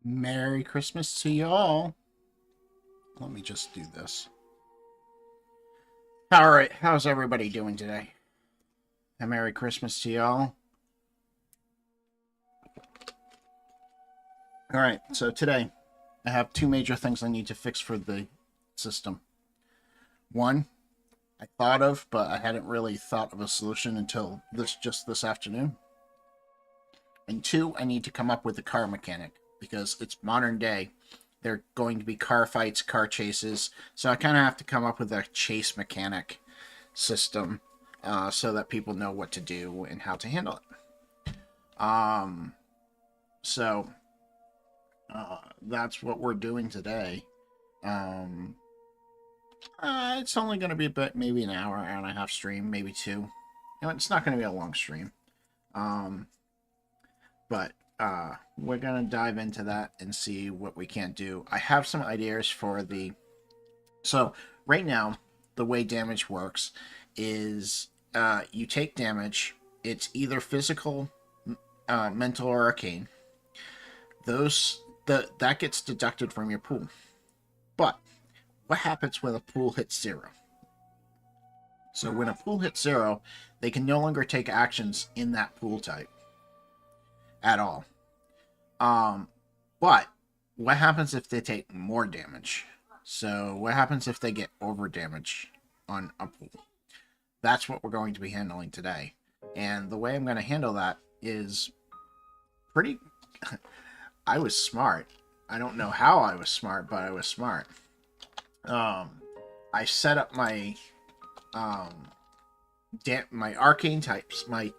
Merry Christmas to y'all. Let me just do this. All right, how's everybody doing today? A Merry Christmas to y'all. All right, so today I have two major things I need to fix for the system. One, I thought of, but I hadn't really thought of a solution until this afternoon. And two, I need to come up with a car mechanic because it's modern day. There are going to be car fights, car chases, so I kind of have to come up with a chase mechanic system so that people know what to do and how to handle it. So that's what we're doing today. It's only going to be about maybe an hour and a half stream, maybe two. It's not going to be a long stream. But we're going to dive into that and see what we can do. I have some ideas for the... So, right now, the way damage works is you take damage. It's either physical, mental, or arcane. That gets deducted from your pool. But what happens when a pool hits 0? So when a pool hits 0, they can no longer take actions in that pool type at all. But what happens if they take more damage? So what happens if they get over damage on a pool? That's what we're going to be handling today. And the way I'm going to handle that is pretty... I was smart. I don't know how I was smart, but I was smart. I set up my my arcane types, my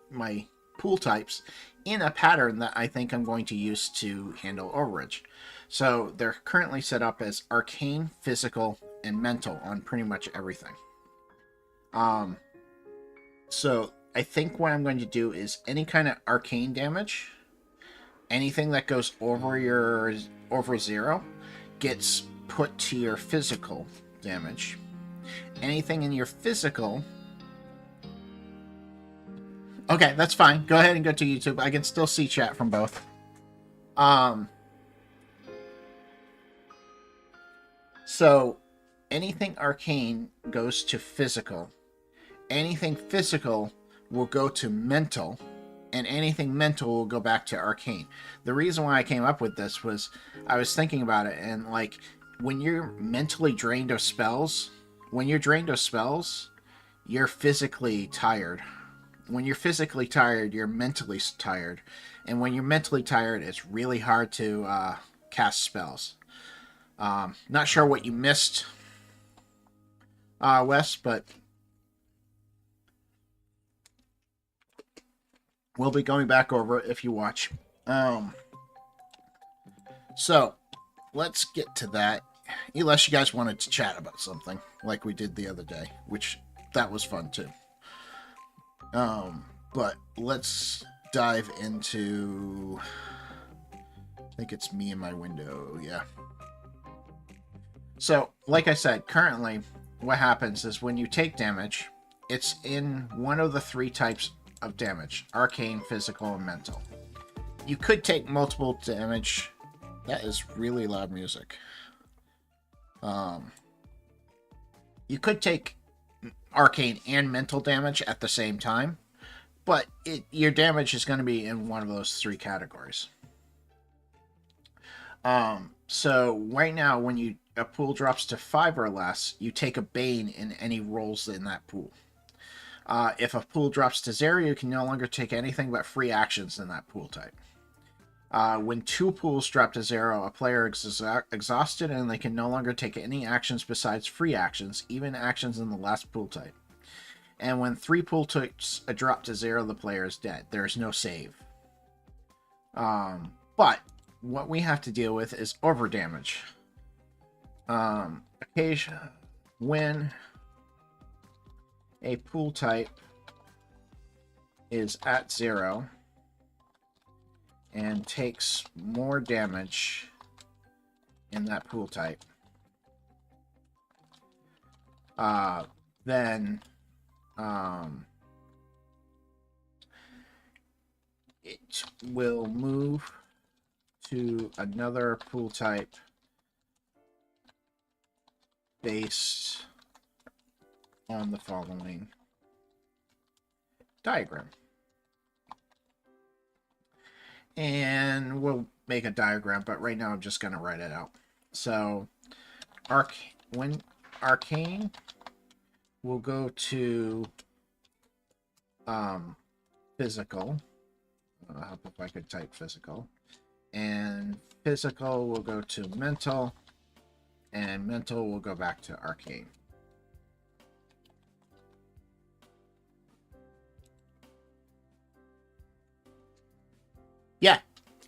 pool types, in a pattern that I think I'm going to use to handle overage. So they're currently set up as arcane, physical, and mental on pretty much everything. So I think what I'm going to do is any kind of arcane damage, anything that goes over 0 gets put to your physical damage. Anything in your physical... Okay, that's fine. Go ahead and go to YouTube. I can still see chat from both. So, anything arcane goes to physical. Anything physical will go to mental. And anything mental will go back to arcane. The reason why I came up with this was I was thinking about it, and like when you're mentally drained of spells, you're physically tired. When you're physically tired, you're mentally tired. And when you're mentally tired, it's really hard to cast spells. Not sure what you missed, Wes, but we'll be going back over it if you watch. So, let's get to that. Unless you guys wanted to chat about something, like we did the other day, which that was fun too. But let's dive into... I think it's me in my window, yeah. So, like I said, currently, what happens is when you take damage, it's in one of the 3 types of damage: arcane, physical, and mental. You could take multiple damage. That is really loud music. You could take arcane and mental damage at the same time, but your damage is going to be in one of those 3 categories. So right now, when a pool drops to 5 or less, you take a Bane in any rolls in that pool. If a pool drops to 0, you can no longer take anything but free actions in that pool type. When 2 pools drop to 0, a player is exhausted and they can no longer take any actions besides free actions, even actions in the last pool type. And when 3 pool types drop to 0, the player is dead. There is no save. But what we have to deal with is overdamage. Occasion when a pool type is at 0 and takes more damage in that pool type, then it will move to another pool type based on the following diagram. And we'll make a diagram, but right now I'm just going to write it out. So, when arcane will go to physical. I'll help if I could type physical. And physical will go to mental, and mental will go back to arcane. Yeah,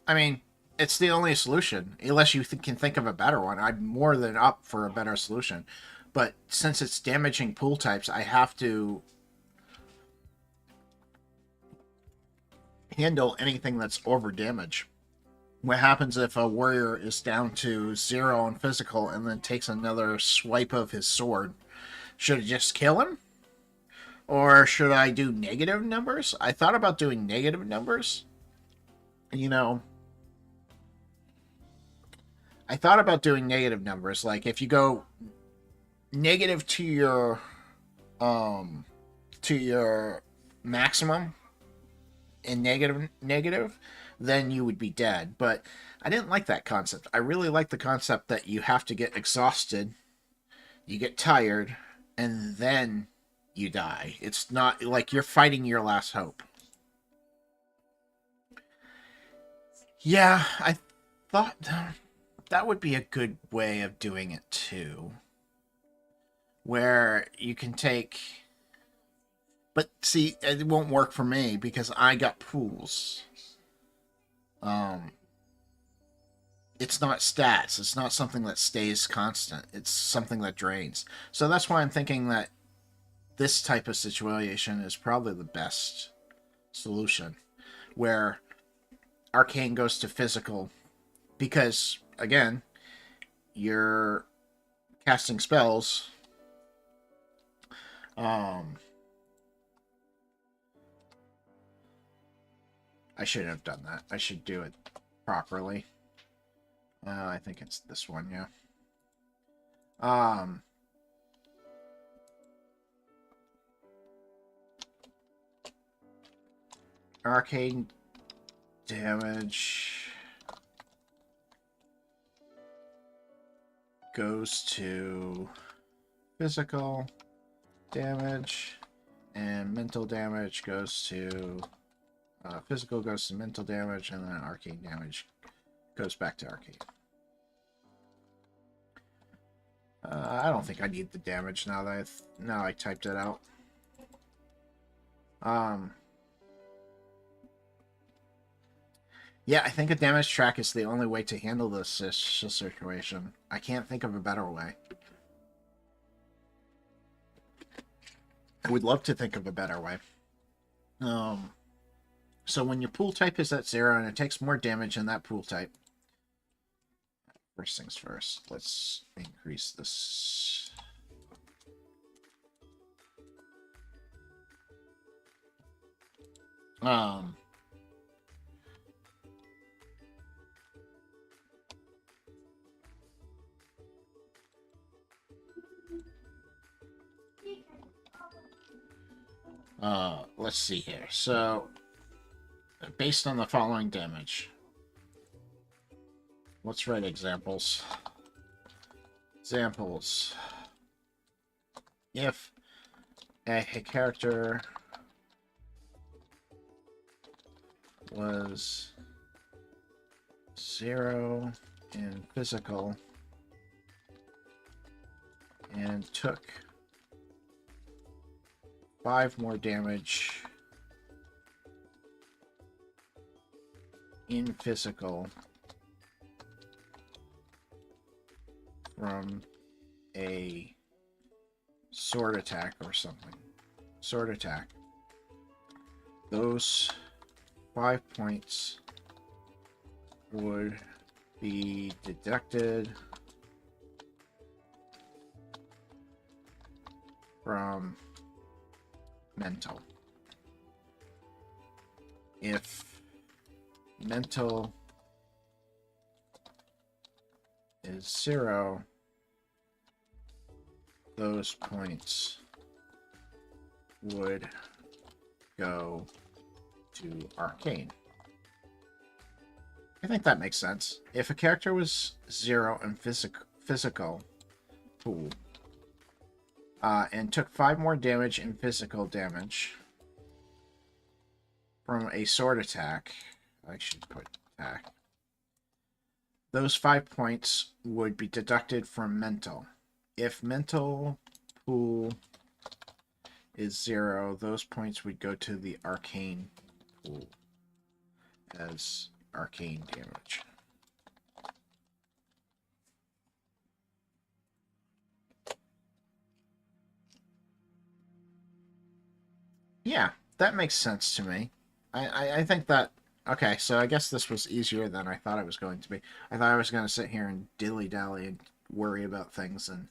I mean, it's the only solution, unless you can think of a better one. I'm more than up for a better solution. But since it's damaging pool types, I have to handle anything that's over damage. What happens if a warrior is down to 0 on physical and then takes another swipe of his sword? Should I just kill him? Or should I do negative numbers? I thought about doing negative numbers. You know, I thought about doing negative numbers. Like, if you go negative to your maximum and negative, then you would be dead. But I didn't like that concept. I really like the concept that you have to get exhausted, you get tired, and then you die. It's not like you're fighting your last hope. Yeah, I thought that would be a good way of doing it too. Where you can take... But see, it won't work for me because I got pools. It's not stats. It's not something that stays constant. It's something that drains. So that's why I'm thinking that this type of situation is probably the best solution. Where arcane goes to physical. Because, again, you're casting spells. I shouldn't have done that. I should do it properly. I think it's this one, yeah. Arcane damage goes to physical damage, and mental damage goes to physical goes to mental damage, and then arcane damage goes back to arcane. I don't think I need the damage now that I typed it out. Yeah, I think a damage track is the only way to handle this situation. I can't think of a better way. I would love to think of a better way. So when your pool type is at 0 and it takes more damage than that pool type. First things first, let's increase this. Let's see here. So, based on the following damage. Let's write examples. Examples. If a character was 0 in physical and took 5 more damage in physical from a sword attack or something. Sword attack. Those 5 points would be deducted from mental. If mental is 0, those points would go to arcane. I think that makes sense. If a character was 0 in physical pool, and took 5 more damage in physical damage from a sword attack, I should put attack, those 5 points would be deducted from mental. If mental pool is 0, those points would go to the arcane pool as arcane damage. Yeah, that makes sense to me. I think that... Okay, so I guess this was easier than I thought it was going to be. I thought I was going to sit here and dilly-dally and worry about things and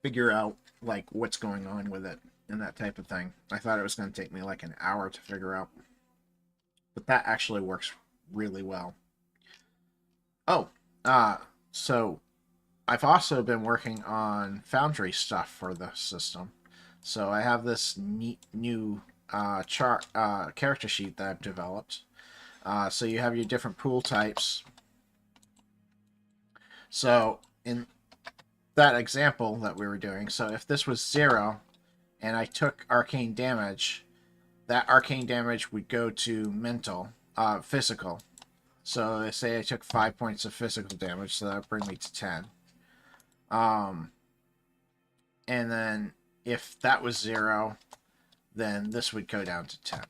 figure out, like, what's going on with it and that type of thing. I thought it was going to take me like an hour to figure out. But that actually works really well. Oh, so I've also been working on Foundry stuff for the system. So I have this neat new character sheet that I've developed. So you have your different pool types. So in that example that we were doing, so if this was 0 and I took arcane damage, that arcane damage would go to mental, physical. So say I took 5 points of physical damage, so that would bring me to 10. And then if that was 0, then this would go down to 10.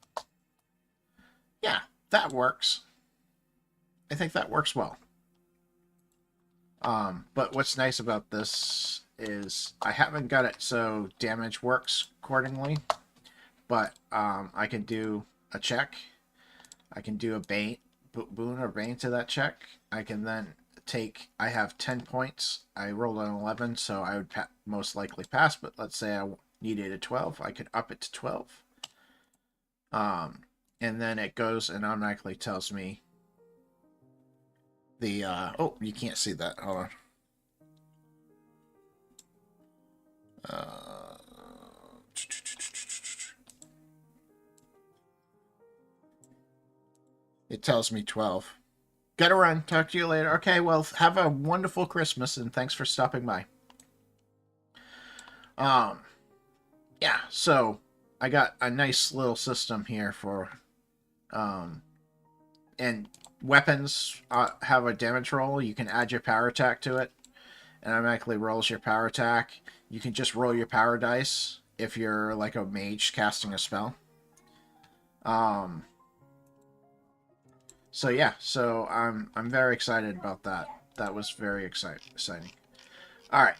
Yeah, that works. I think that works well. But what's nice about this is I haven't got it so damage works accordingly, but I can do a check. I can do a boon or bane to that check. I can then take... I have 10 points. I rolled an 11, so I would most likely pass, but let's say I needed a 12. I could up it to 12. And then it goes and automatically tells me the... oh, you can't see that. Hold on. It tells me 12. Gotta run. Talk to you later. Okay, well, have a wonderful Christmas, and thanks for stopping by. Yeah, so I got a nice little system here for... and weapons have a damage roll. You can add your power attack to it. It automatically rolls your power attack. You can just roll your power dice if you're like a mage casting a spell. So yeah, so I'm very excited about that. That was very exciting. All right,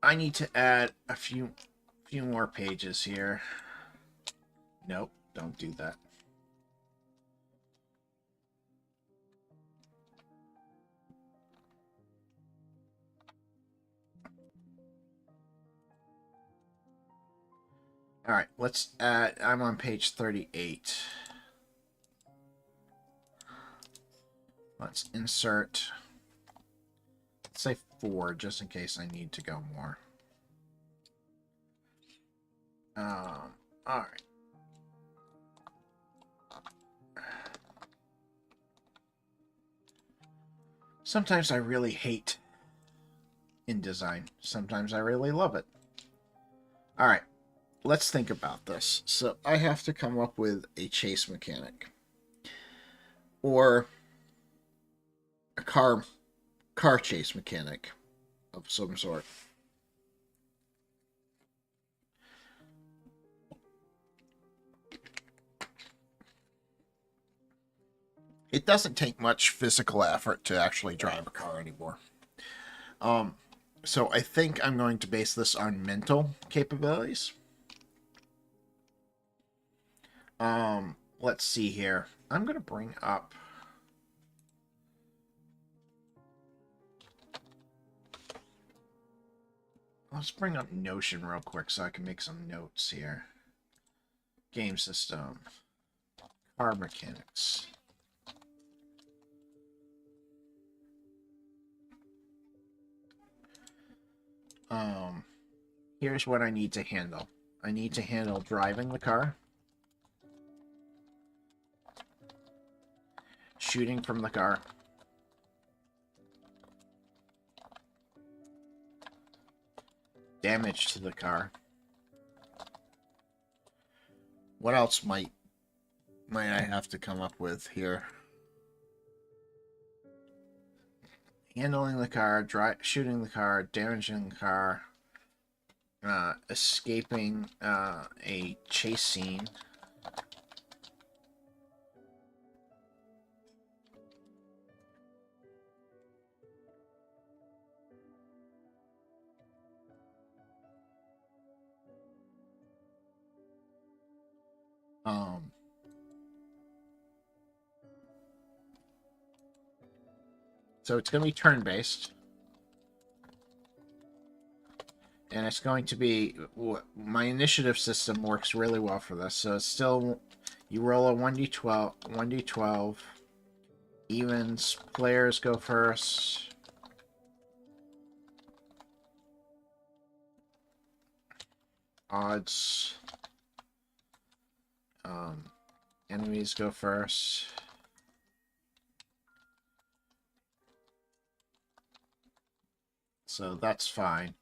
I need to add a few more pages here. Nope, don't do that. All right, let's add... I'm on page 38. Let's insert, let's say 4, just in case I need to go more. All right. Sometimes I really hate InDesign. Sometimes I really love it. All right, let's think about this. So I have to come up with a chase mechanic, or a car chase mechanic of some sort. It doesn't take much physical effort to actually drive a car anymore. So I think I'm going to base this on mental capabilities. Let's see here. I'm going to bring up... Let's bring up Notion real quick so I can make some notes here. Game system. car mechanics. Here's what I need to handle. I need to handle driving the car, shooting from the car, damage to the car. What else might I have to come up with here? Handling the car, shooting the car, damaging the car, escaping a chase scene. So it's going to be turn-based. And it's going to be... My initiative system works really well for this. So it's still... You roll a 1d12. Evens. Players go first. Odds. Enemies go first. So that's fine.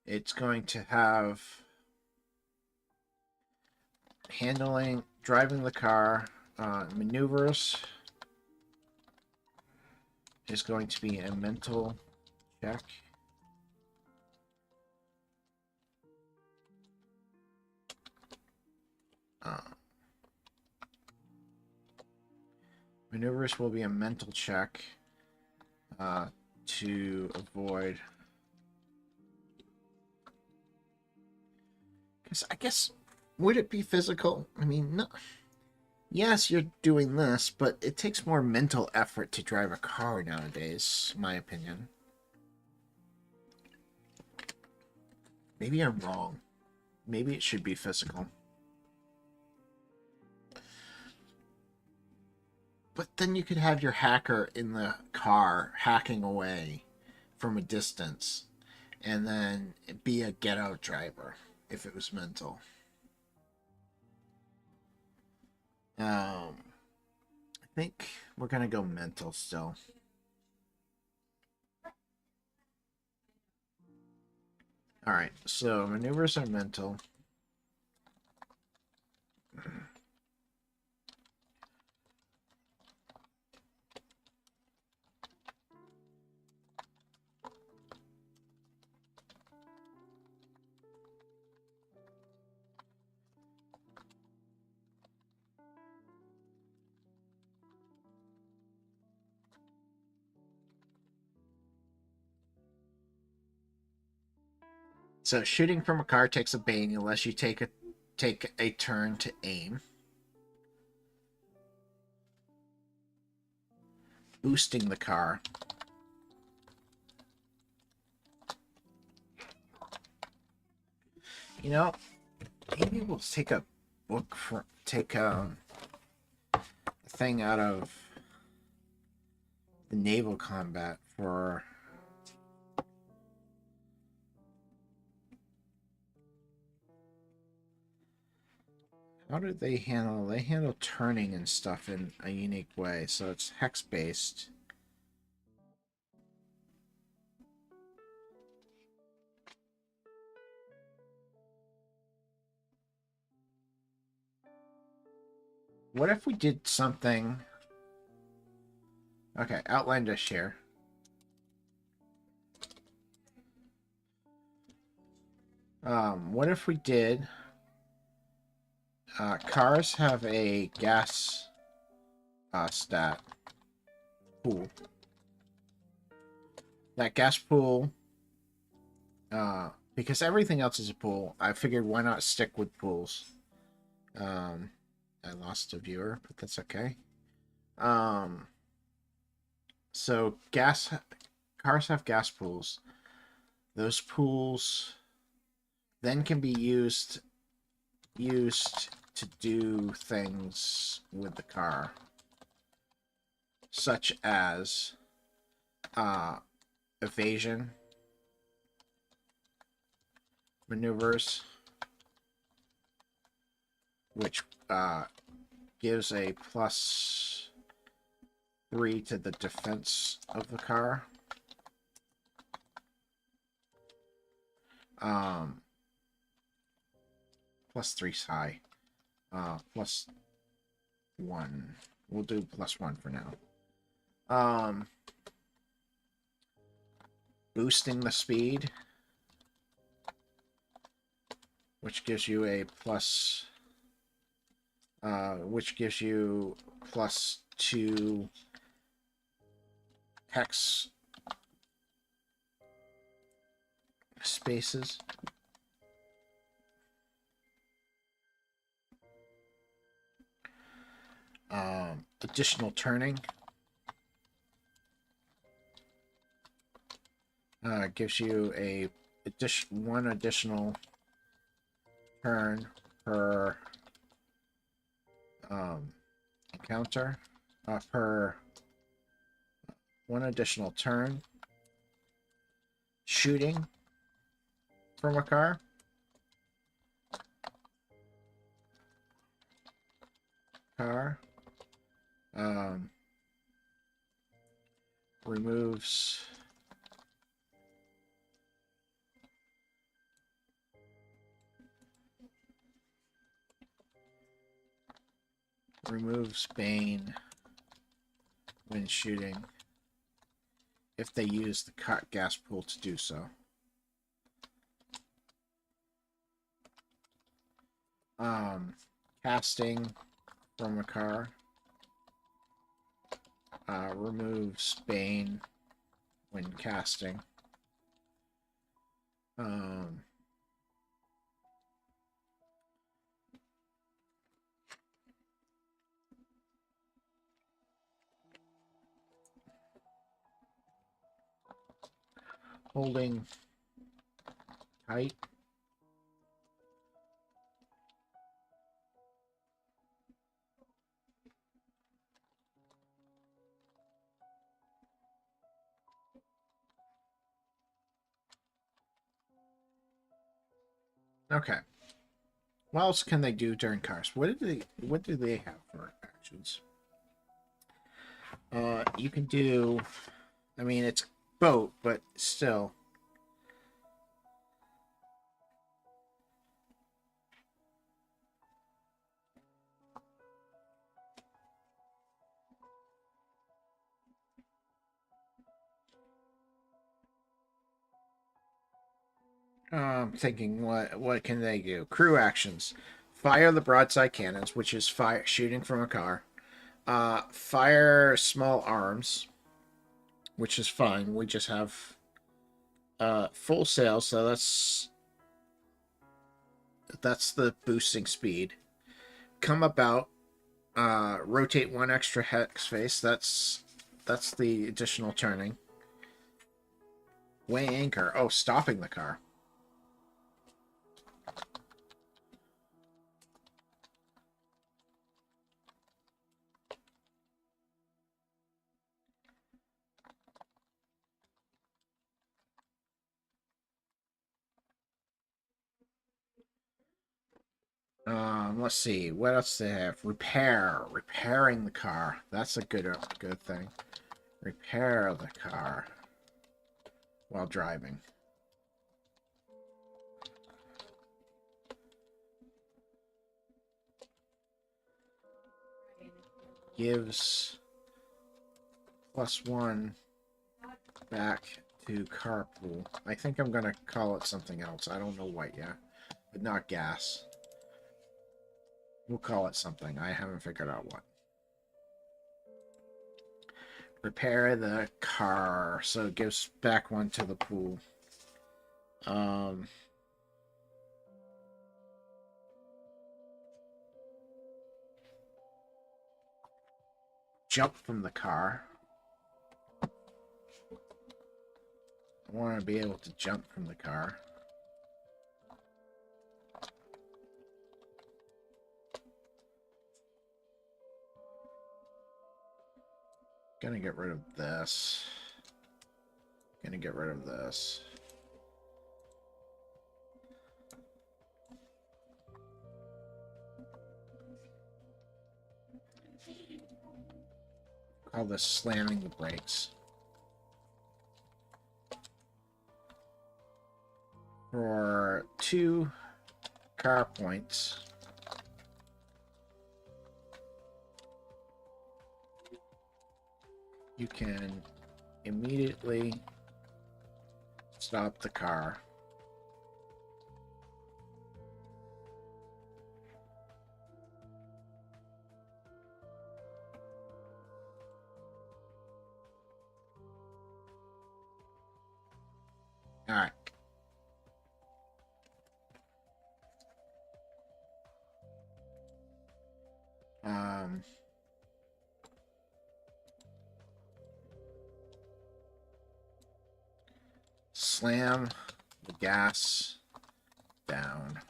It's going to have handling, driving the car, maneuvers is going to be a mental check. Maneuvers will be a mental check to avoid. Because I guess, would it be physical? I mean, no. Yes, you're doing this, but it takes more mental effort to drive a car nowadays, in my opinion. Maybe I'm wrong. Maybe it should be physical. But then you could have your hacker in the car hacking away from a distance and then be a get-out driver if it was mental. I think we're going to go mental still. Alright, so maneuvers are mental. So shooting from a car takes a bang unless you take a turn to aim. Boosting the car. You know, maybe we'll take a book for a thing out of the naval combat for how do they handle? They handle turning and stuff in a unique way, so it's hex-based. What if we did something... Okay, outline to share. What if we did... cars have a gas stat pool. That gas pool, because everything else is a pool, I figured why not stick with pools. I lost a viewer, but that's okay. So cars have gas pools. Those pools then can be used to do things with the car, such as evasion maneuvers, which gives a +3 to the defense of the car. +3's high. +1. We'll do +1 for now. Boosting the speed, which gives you a +2 hex spaces. Additional turning. Gives you a one additional turn per encounter. Per one additional turn shooting from a car. Removes Bane when shooting if they use the gas pool to do so. Casting from a car removes Bane when casting. Holding tight. Okay. What else can they do during cars? What do they have for actions? You can do, I mean, it's boat, but still. I'm thinking, what can they do? Crew actions: fire the broadside cannons, which is shooting from a car. Fire small arms, which is fine. We just have full sail, so that's the boosting speed. Come about, rotate one extra hex face. That's the additional turning. Weigh anchor. Oh, stopping the car. Let's see. What else do they have? Repairing the car. That's a good thing. Repair the car while driving. Gives +1 back to carpool. I think I'm gonna call it something else. I don't know what yet, but not gas. We'll call it something. I haven't figured out what. Repair the car, so it gives back 1 to the pool. Jump from the car. I want to be able to jump from the car. Gonna get rid of this. Gonna get rid of this. Call this slamming the brakes. For 2 car points, you can immediately stop the car. All right. Slam the gas down.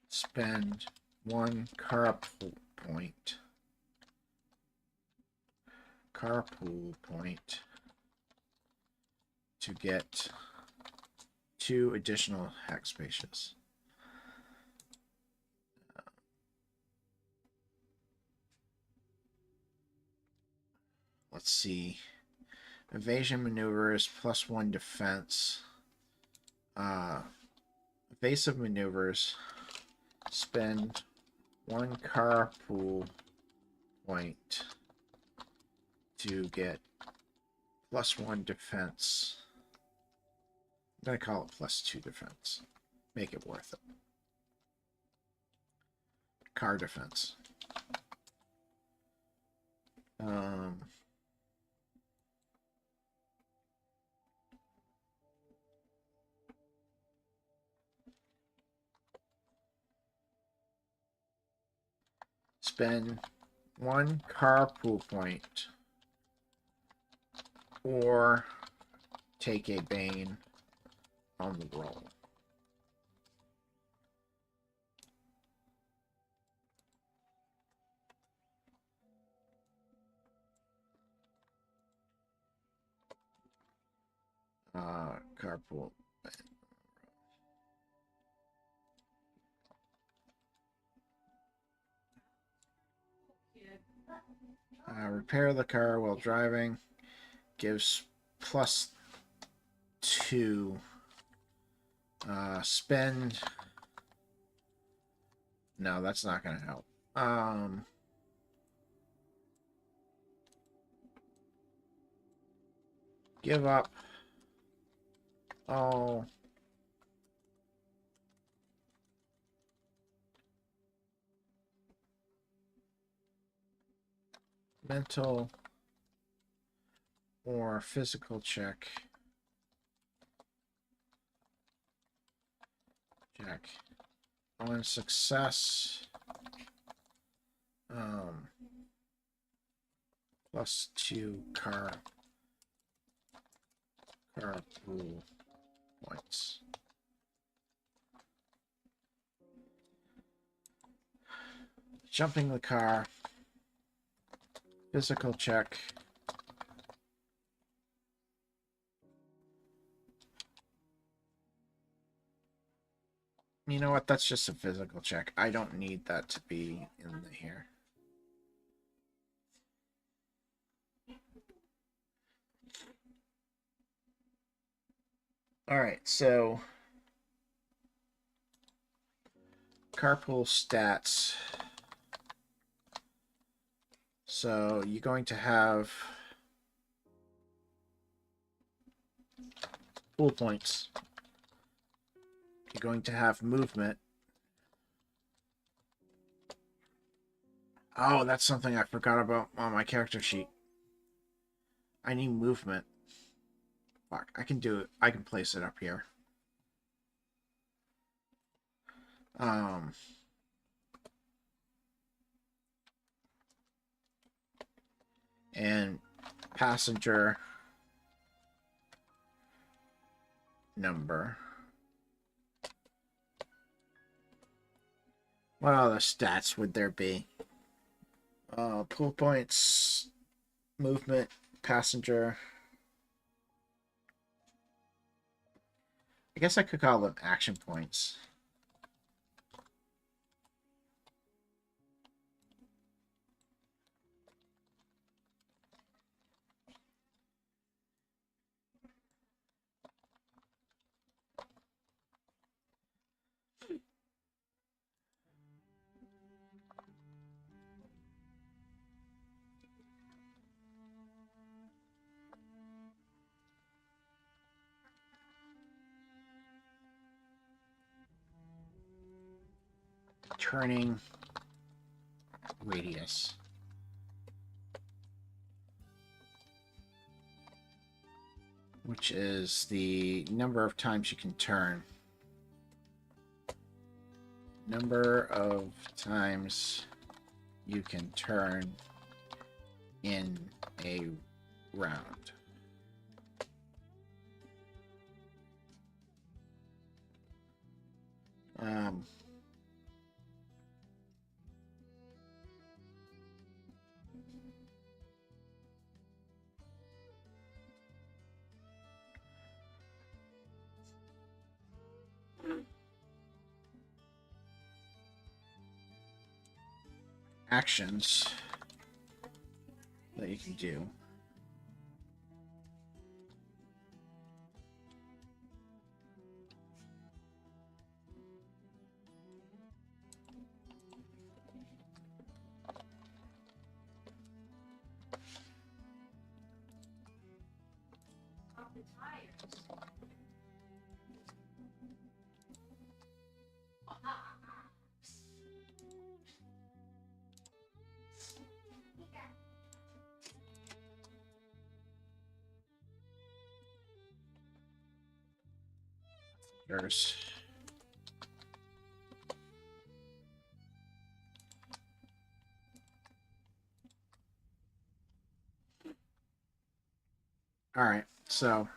Spend 1 carpool point. Carpool point to get 2 additional hack spaces. Let's see. Evasion maneuvers +1 defense. Evasive maneuvers. Spend 1 carpool point to get +1 defense. I'm going to call it +2 defense. Make it worth it. Car defense. Spend 1 carpool point or take a bane on the roll. Carpool. Repair the car while driving. Gives +2. Spend. No, that's not going to help. Give up. Oh. Mental or physical check. On success. +2 carpool points. Jumping the car. Physical check. You know what? That's just a physical check. I don't need that to be in here. Alright, so carpool stats. So you're going to have pool points. You're going to have movement. Oh, that's something I forgot about on my character sheet. I need movement. Fuck, I can do it. I can place it up here. And passenger number. What other stats would there be? Pool points, movement, passenger. I guess I could call them action points. Turning radius. Which is the number of times you can turn. Number of times you can turn in a round. Actions that you can do. There's all right, so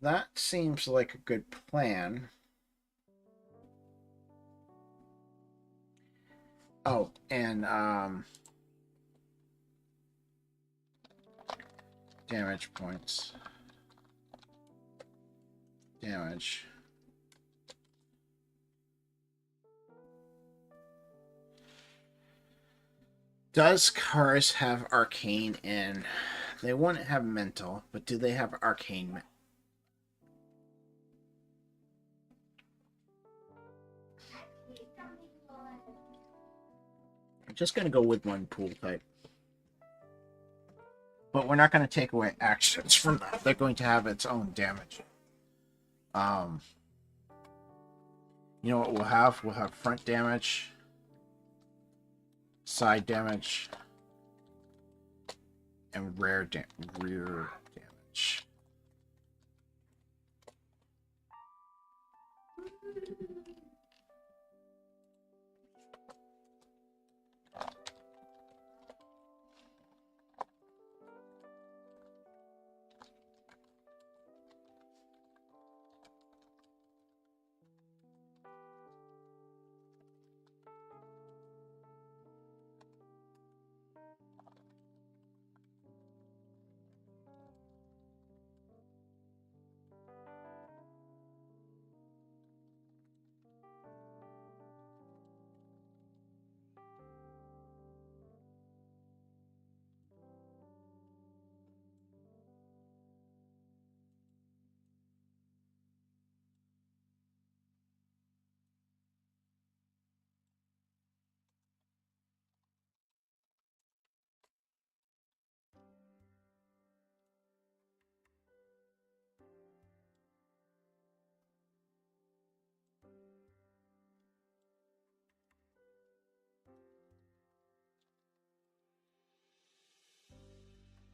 that seems like a good plan. Oh, and damage points. Damage. Does cars have arcane in? They wouldn't have mental, but do they have arcane? I'm just going to go with one pool type. But we're not going to take away actions from that. They're going to have its own damage. You know what we'll have? We'll have front damage, side damage, and rear damage.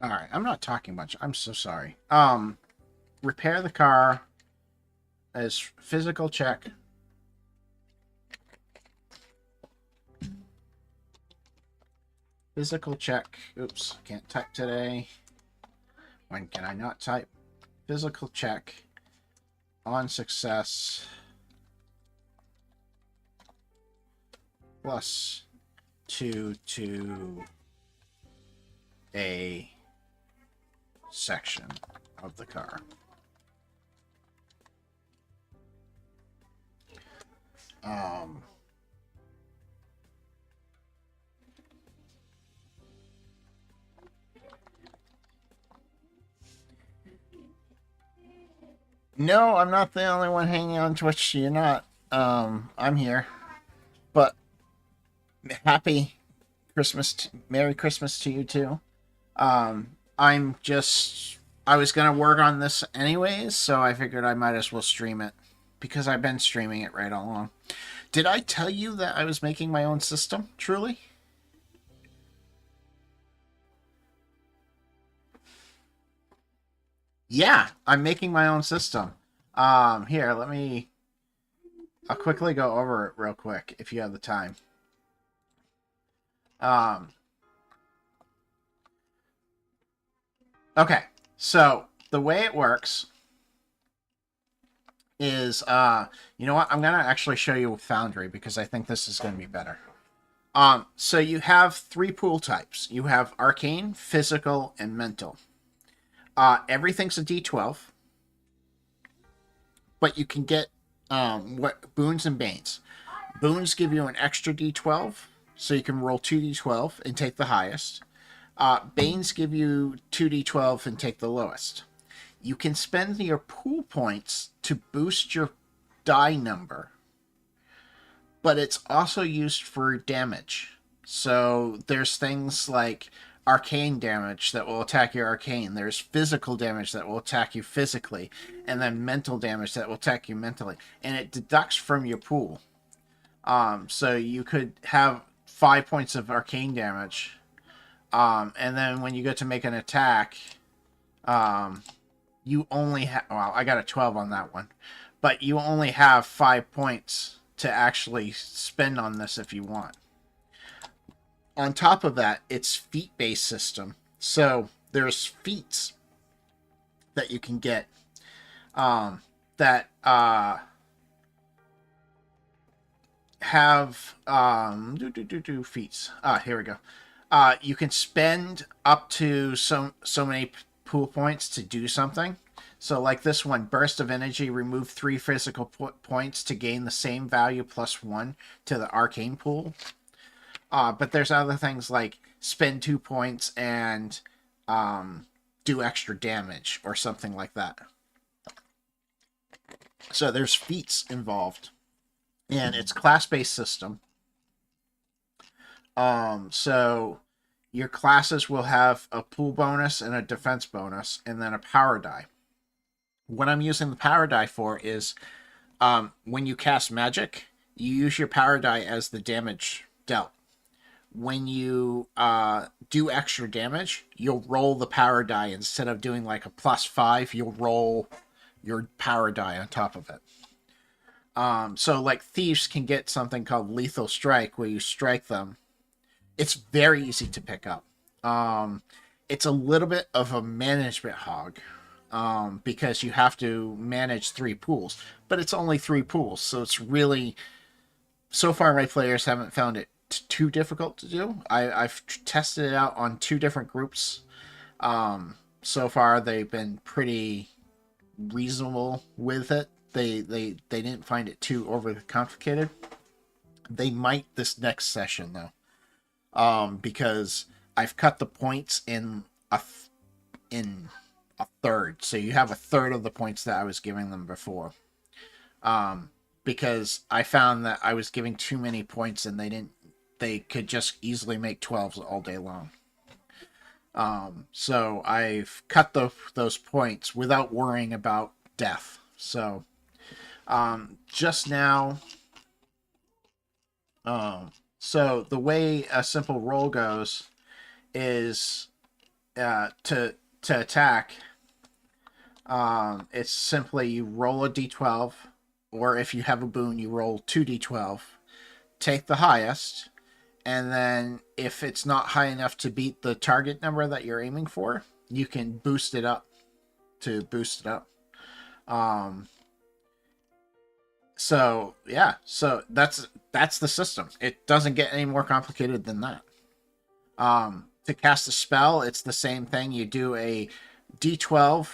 All right, I'm not talking much. I'm so sorry. Repair the car as physical check. Physical check. Oops, can't type today. When can I not type? Physical check on success plus 2 to a section of the car. No, I'm not the only one hanging on Twitch. You're not. I'm here. But happy Christmas, Merry Christmas to you too. I was gonna work on this anyways, so I figured I might as well stream it because I've been streaming it right along. Did I tell you that I was making my own system? Truly? Yeah, I'm making my own system. Here, I'll quickly go over it real quick if you have the time. Okay, so the way it works is, you know what? I'm going to actually show you with Foundry because I think this is going to be better. So you have 3 pool types. You have Arcane, Physical, and Mental. Everything's a D12, but you can get what boons and banes. Boons give you an extra D12, so you can roll 2D12 and take the highest. Banes give you 2D12 and take the lowest. You can spend your pool points to boost your die number, but it's also used for damage. So there's things like arcane damage that will attack your arcane. There's physical damage that will attack you physically, and then mental damage that will attack you mentally. And it deducts from your pool. So you could have 5 points of arcane damage, and then when you go to make an attack, you only have, well, I got a 12 on that one, but you only have 5 points to actually spend on this if you want. On top of that, it's feat-based system. So there's feats that you can get that have feats. Here we go. You can spend up to so many pool points to do something. So like this one, burst of energy, remove 3 physical points to gain the same value plus 1 to the arcane pool. But there's other things like spend 2 points and do extra damage or something like that. So there's feats involved. And it's class-based system. So your classes will have a pool bonus and a defense bonus, and then a power die. What I'm using the power die for is when you cast magic, you use your power die as the damage dealt. When you do extra damage, you'll roll the power die. Instead of doing like a +5, you'll roll your power die on top of it. So like thieves can get something called lethal strike, where you strike them. It's very easy to pick up. It's a little bit of a management hog, because you have to manage 3 pools, but it's only 3 pools, so it's really, so far my players haven't found it too difficult to do. I've tested it out on 2 different groups. So far they've been pretty reasonable with it. They didn't find it too overly complicated. They might this next session though, because I've cut the points in a third, so you have a third of the points that I was giving them before. Because I found that I was giving too many points and they could just easily make 12s all day long. So I've cut those points without worrying about death. So just now, so the way a simple roll goes is to attack. It's simply you roll a d12, or if you have a boon, you roll 2d12, take the highest, and then if it's not high enough to beat the target number that you're aiming for, you can boost it up to boost it up. So yeah, so that's the system. It doesn't get any more complicated than that. To cast a spell, it's the same thing. You do a d12.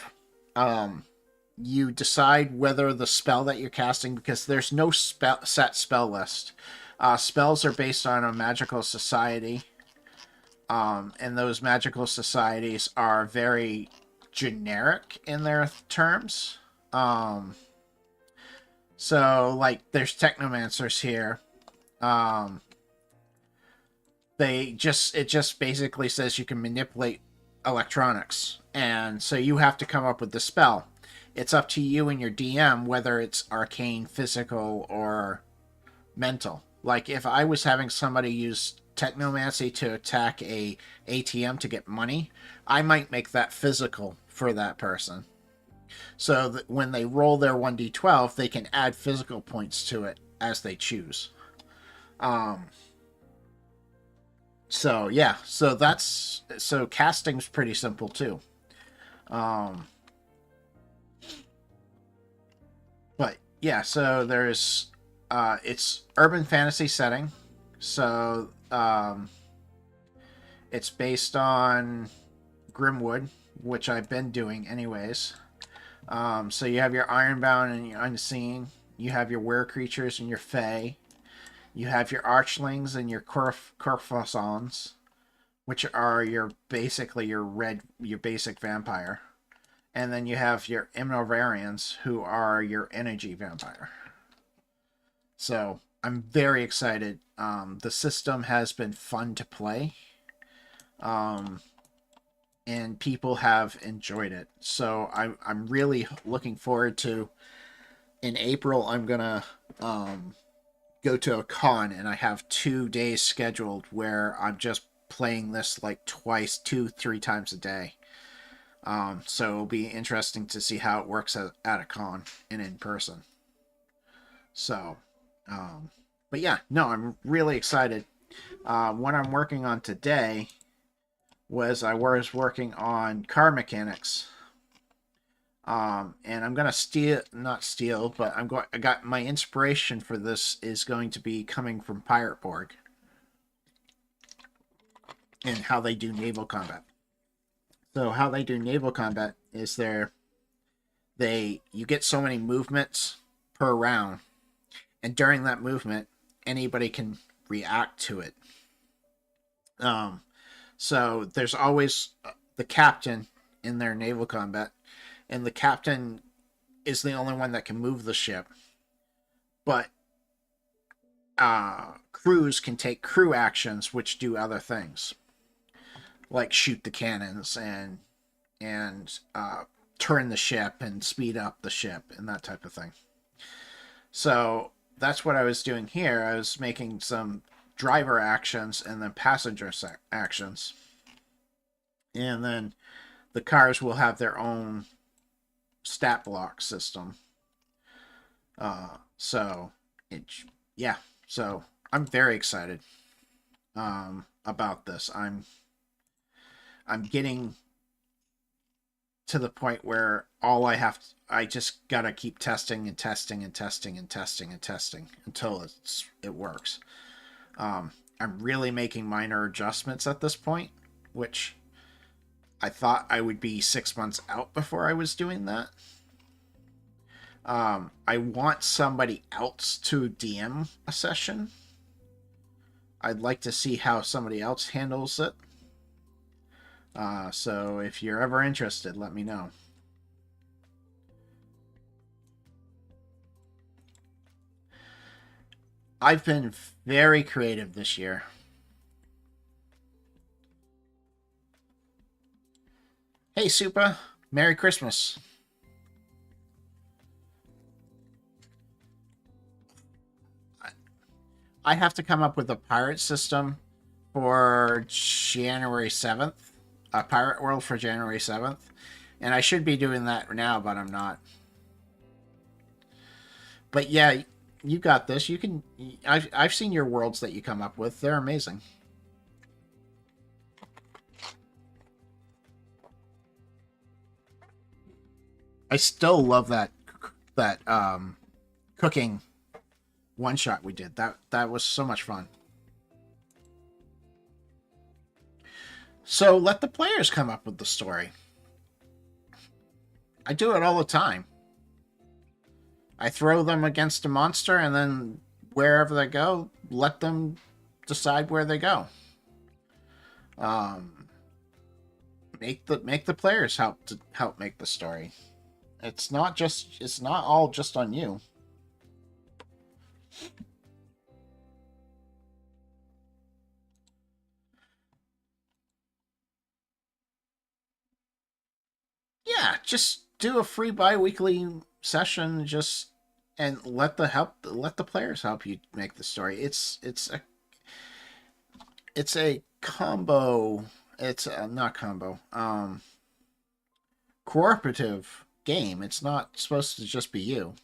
You decide whether the spell that you're casting, because there's no set spell list. Spells are based on a magical society, and those magical societies are very generic in their terms. So, like, there's technomancers here. Um, it just basically says you can manipulate electronics, and so you have to come up with the spell. It's up to you and your DM whether it's arcane, physical, or mental. Like, if I was having somebody use technomancy to attack a ATM to get money, I might make that physical for that person, so that when they roll their 1d12, they can add physical points to it as they choose. So yeah, so casting's pretty simple too. But yeah, so there's it's urban fantasy setting. So it's based on Grimwood, which I've been doing anyways. So you have your Ironbound and your Unseen. You have your Were creatures and your Fae. You have your Archlings and your Corfosons, which are basically your basic vampire. And then you have your Imnovarians, who are your energy vampire. So I'm very excited. The system has been fun to play. And people have enjoyed it. So I'm really looking forward to, in April, I'm gonna go to a con, and I have 2 days scheduled where I'm just playing this like twice, 2-3 times a day. So it'll be interesting to see how it works at a con and in person. So, but yeah, no, I'm really excited. What I'm working on today was I was working on car mechanics. And I'm gonna not steal, but I got my inspiration for this is going to be coming from Pirate Borg and how they do naval combat. So how they do naval combat is you get so many movements per round, and during that movement, anybody can react to it. So there's always the captain in their naval combat, and the captain is the only one that can move the ship. But crews can take crew actions which do other things, like shoot the cannons and turn the ship and speed up the ship and that type of thing. So that's what I was doing here. I was making some driver actions and then passenger actions. And then the cars will have their own stat block system. So I'm very excited about this. I'm getting to the point where I just gotta keep testing and testing and testing and testing and testing until it works. I'm really making minor adjustments at this point, which I thought I would be 6 months out before I was doing that. I want somebody else to DM a session. I'd like to see how somebody else handles it. So if you're ever interested, let me know. I've been very creative this year. Hey, Supa. Merry Christmas. I have to come up with a pirate system for January 7th. A pirate world for January 7th. And I should be doing that now, but I'm not. But yeah, you got this. You can. I've seen your worlds that you come up with. They're amazing. I still love that cooking one shot we did. That was so much fun. So let the players come up with the story. I do it all the time. I throw them against a monster, and then wherever they go, let them decide where they go. Make the players help make the story. It's not all just on you. Yeah, just do a free bi-weekly session, and let the players help you make the story. It's a combo. It's not combo. Cooperative game. It's not supposed to just be you.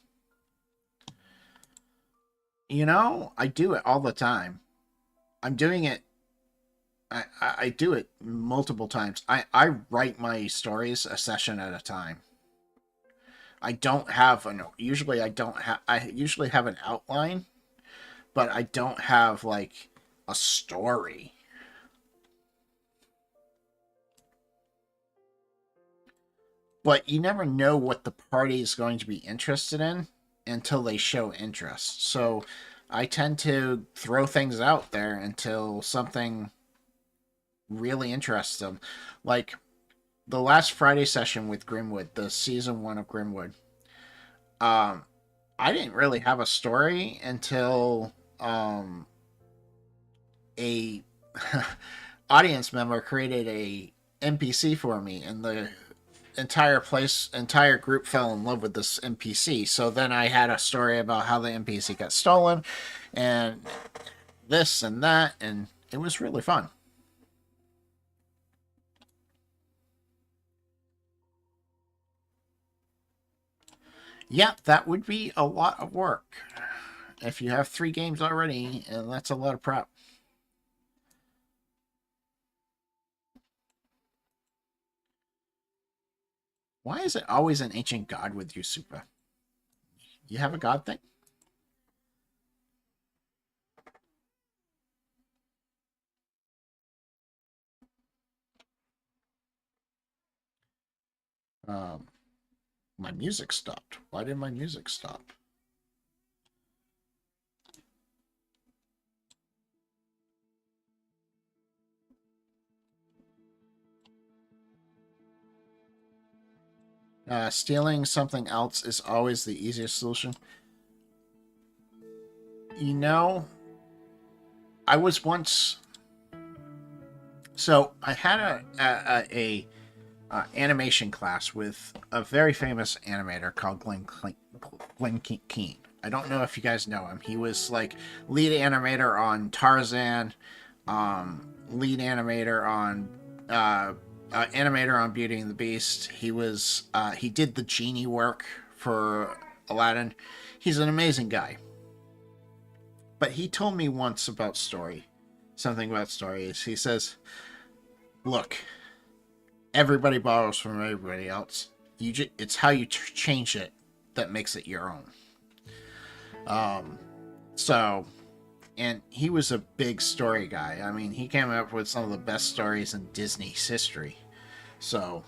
You know, I do it all the time. I'm doing it. I do it multiple times. I write my stories a session at a time. I don't have an usually I don't have I usually have an outline, but I don't have like a story. But you never know what the party is going to be interested in until they show interest. So I tend to throw things out there until something really interests them. Like the last Friday session with Grimwood, the season 1 of Grimwood. I didn't really have a story until a audience member created a NPC for me, and the entire group fell in love with this NPC. So then I had a story about how the NPC got stolen, and this and that, and it was really fun. Yeah, that would be a lot of work. If you have 3 games already, and that's a lot of prep. Why is it always an ancient god with you, Super? You have a god thing? Um, my music stopped. Why did my music stop? Stealing something else is always the easiest solution. You know, I was once. So I had a animation class with a very famous animator called Glenn Keane. I don't know if you guys know him. He was like lead animator on Tarzan, lead animator on Beauty and the Beast. He did the genie work for Aladdin. He's an amazing guy. But he told me once about something about stories. He says, "Look, everybody borrows from everybody else. It's how you change it that makes it your own." So, and he was a big story guy. I mean, he came up with some of the best stories in Disney's history. So,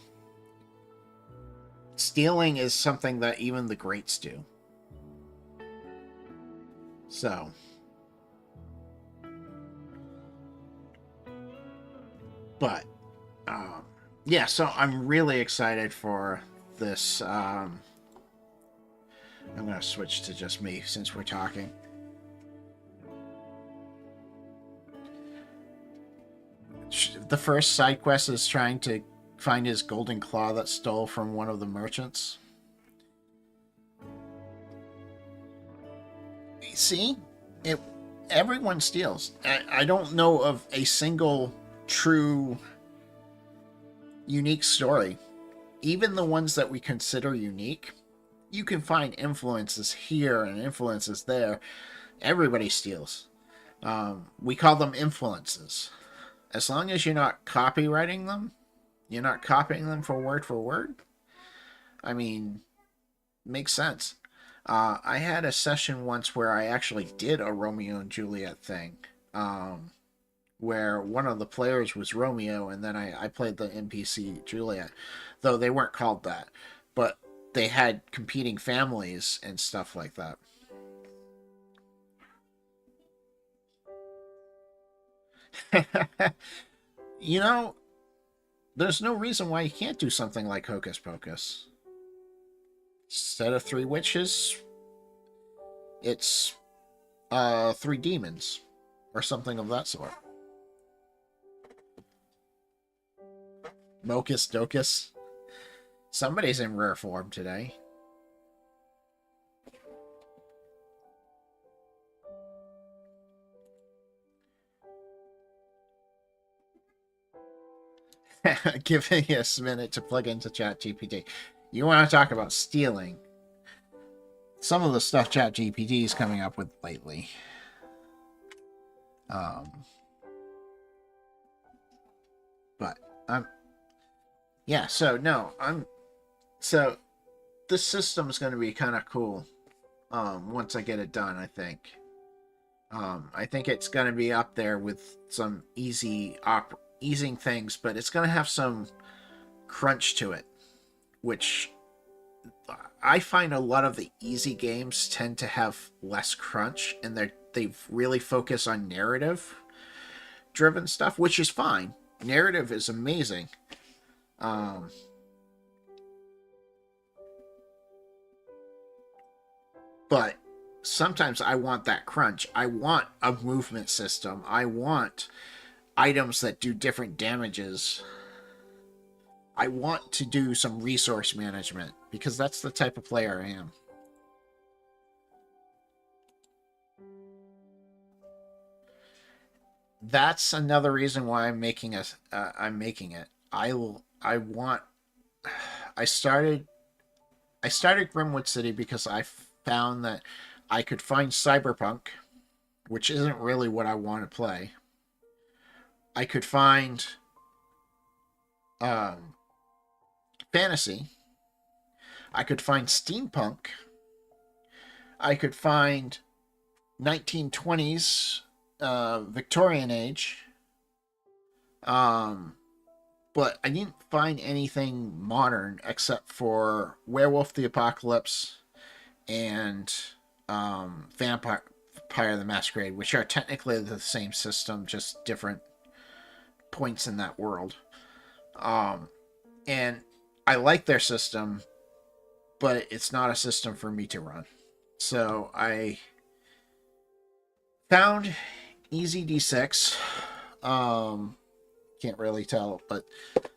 stealing is something that even the greats do. So, but yeah, so I'm really excited for this. I'm going to switch to just me since we're talking. The first side quest is trying to find his golden claw that stole from one of the merchants. See? Everyone steals. I don't know of a single true unique story. Even the ones that we consider unique, you can find influences here and influences there. Everybody steals. We call them influences. As long as you're not copywriting them, you're not copying them for word. I mean, makes sense. I had a session once where I actually did a Romeo and Juliet thing, where one of the players was Romeo, and then I played the NPC Juliet, though they weren't called that, but they had competing families and stuff like that. You know, there's no reason why you can't do something like Hocus Pocus. Instead of three witches, it's three demons or something of that sort. Mocus Docus. Somebody's in rare form today. Giving us a minute to plug into ChatGPT. You want to talk about stealing? Some of the stuff ChatGPT is coming up with lately. But yeah. So no, so this system is going to be kind of cool. Once I get it done, I think. I think it's going to be up there with some easing things, but it's going to have some crunch to it, which I find a lot of the easy games tend to have less crunch, and they really focus on narrative driven stuff, which is fine. Narrative is amazing. But sometimes I want that crunch. I want a movement system. I want items that do different damages. I want to do some resource management because that's the type of player I am. That's another reason why I'm making it. I started Grimwood City because I found that I could find cyberpunk, which isn't really what I want to play. I could find fantasy. I could find steampunk. I could find 1920s Victorian age. But I didn't find anything modern except for Werewolf the Apocalypse and Vampire the Masquerade, which are technically the same system, just different points in that world. And I like their system, but it's not a system for me to run. So I found Easy D6. Can't really tell, but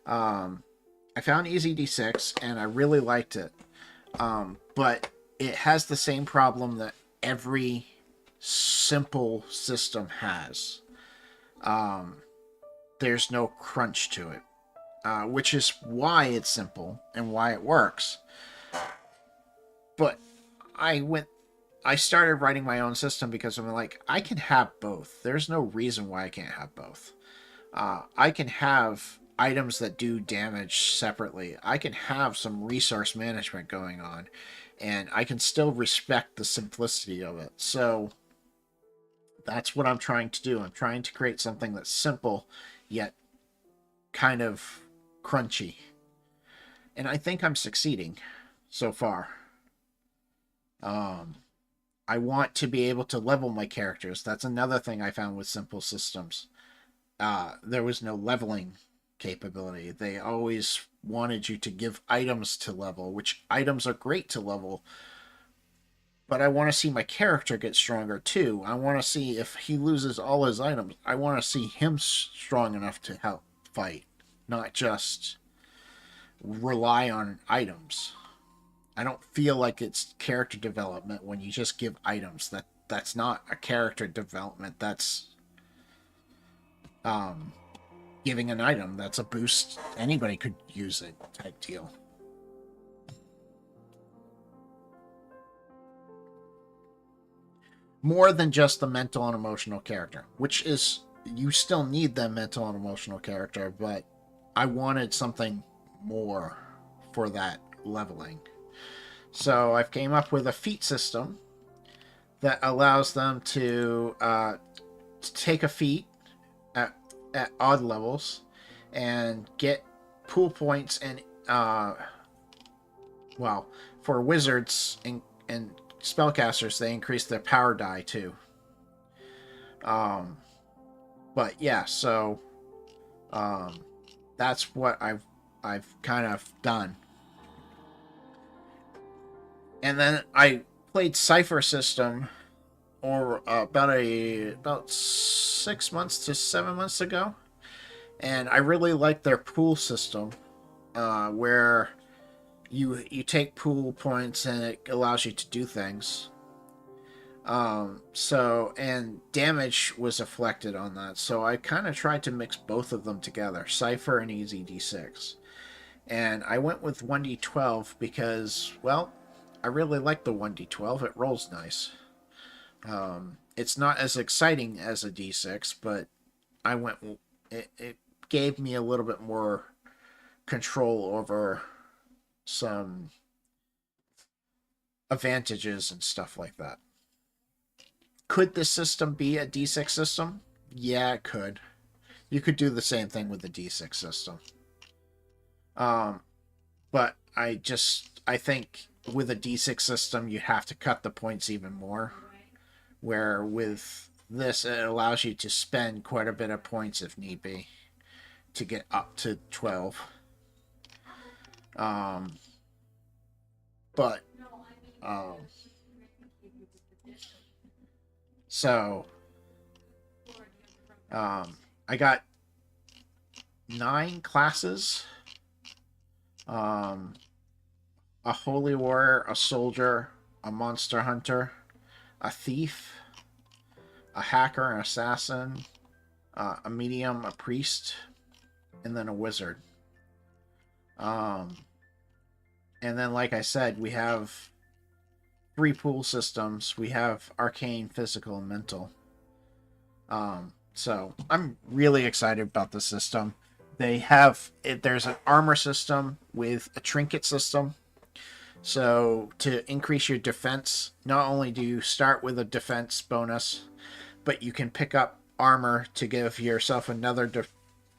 I found Easy D6 and I really liked it. But it has the same problem that every simple system has. There's no crunch to it, which is why it's simple and why it works. But I started writing my own system because I'm like, I can have both. There's no reason why I can't have both. I can have items that do damage separately. I can have some resource management going on, and I can still respect the simplicity of it. So that's what I'm trying to do. I'm trying to create something that's simple, yet kind of crunchy. And I think I'm succeeding so far. I want to be able to level my characters. That's another thing I found with simple systems. There was no leveling capability. They always wanted you to give items to level, which items are great to level. But I want to see my character get stronger too. I want to see if he loses all his items. I want to see him strong enough to help fight, not just rely on items. I don't feel like it's character development when you just give items. That's not a character development. That's giving an item. That's a boost. Anybody could use it type deal. More than just the mental and emotional character, which is, you still need the mental and emotional character, but I wanted something more for that leveling. So I've came up with a feat system that allows them to take a feat at, at odd levels and get pool points and well, for wizards and spellcasters, they increase their power die too. Um, but yeah, so um, that's what I've kind of done. And then I played Cipher System or about 6 months to 7 months ago, and I really like their pool system, where you take pool points and it allows you to do things. So and damage was affected on that, so I kind of tried to mix both of them together, Cipher and Easy D6, and I went with 1d12 because, well, I really like the 1d12. It rolls nice. It's not as exciting as a d6, but I went. It gave me a little bit more control over some advantages and stuff like that. Could this system be a d6 system? Yeah, it could. You could do the same thing with the d6 system. But I think with a d6 system, you have to cut the points even more. Where with this, it allows you to spend quite a bit of points if need be to get up to 12. But um, so I got 9 classes. A holy warrior, a soldier, a monster hunter, a thief, a hacker, an assassin, a medium, a priest, and then a wizard. And then, like I said, we have 3 pool systems. We have arcane, physical, and mental. So I'm really excited about the system. There's an armor system with a trinket system. So to increase your defense, not only do you start with a defense bonus, but you can pick up armor to give yourself another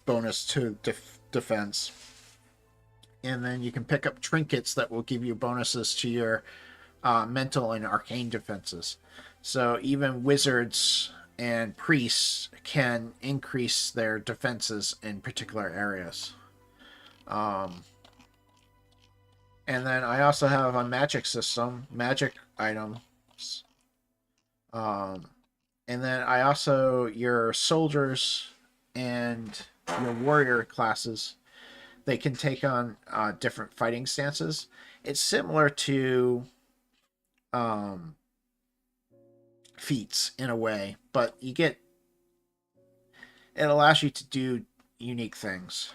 bonus to defense. And then you can pick up trinkets that will give you bonuses to your mental and arcane defenses. So even wizards and priests can increase their defenses in particular areas. And then I also have a magic system, magic items. And then I also, your soldiers and your warrior classes, they can take on different fighting stances. It's similar to feats in a way, but it allows you to do unique things.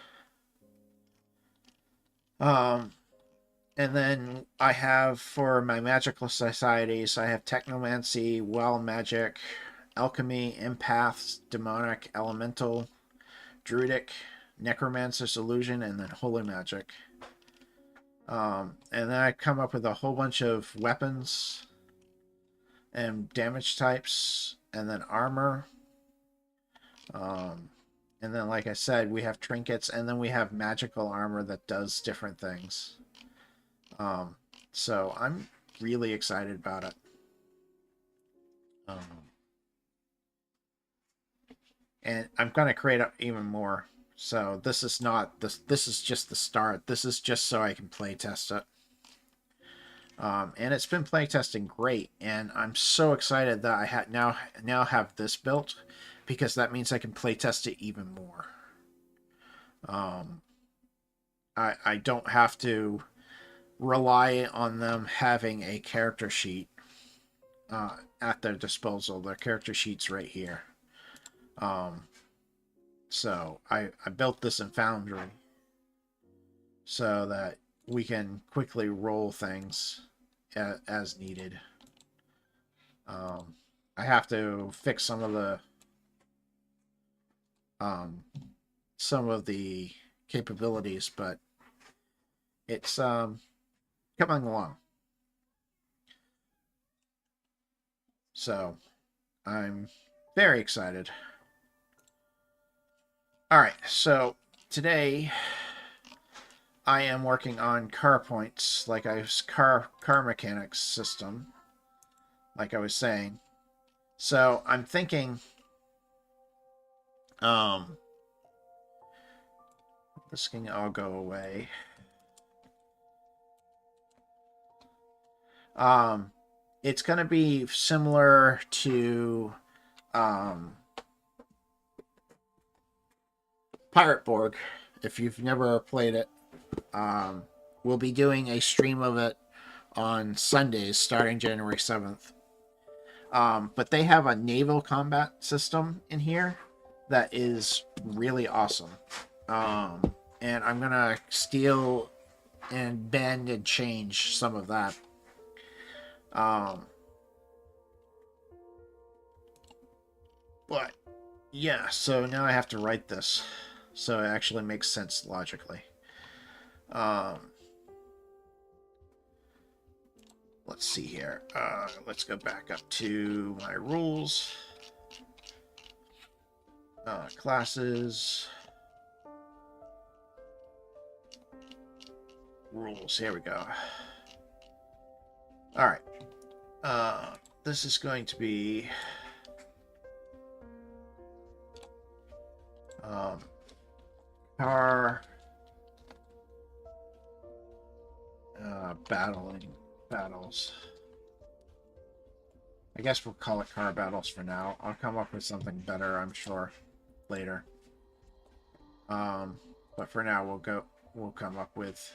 And then I have, for my magical societies, I have technomancy, wild magic, alchemy, empaths, demonic, elemental, druidic, necromancer's illusion, and then holy magic. And then I come up with a whole bunch of weapons and damage types, and then armor. And then, like I said, we have trinkets, and then we have magical armor that does different things. So I'm really excited about it. And I'm going to create even more. So this is not this. This is just the start. This is just so I can play test it. And it's been playtesting great, and I'm so excited that I now have this built, because that means I can playtest it even more. I don't have to rely on them having a character sheet at their disposal. Their character sheet's right here. So I built this in Foundry so that we can quickly roll things as needed. I have to fix some of the capabilities, but it's coming along. So I'm very excited. All right, so today I am working on car points, like I was car mechanics system, like I was saying. So I'm thinking, this can all go away. It's going to be similar to Pirate Borg. If you've never played it, we'll be doing a stream of it on Sundays starting January 7th. But they have a naval combat system in here that is really awesome. And I'm going to steal and bend and change some of that. But yeah, so now I have to write this so it actually makes sense logically. Let's see here. Let's go back up to my rules. Classes. Rules. Here we go. All right. This is going to be car battles. I guess we'll call it car battles for now. I'll come up with something better, I'm sure, later. But for now, we'll come up with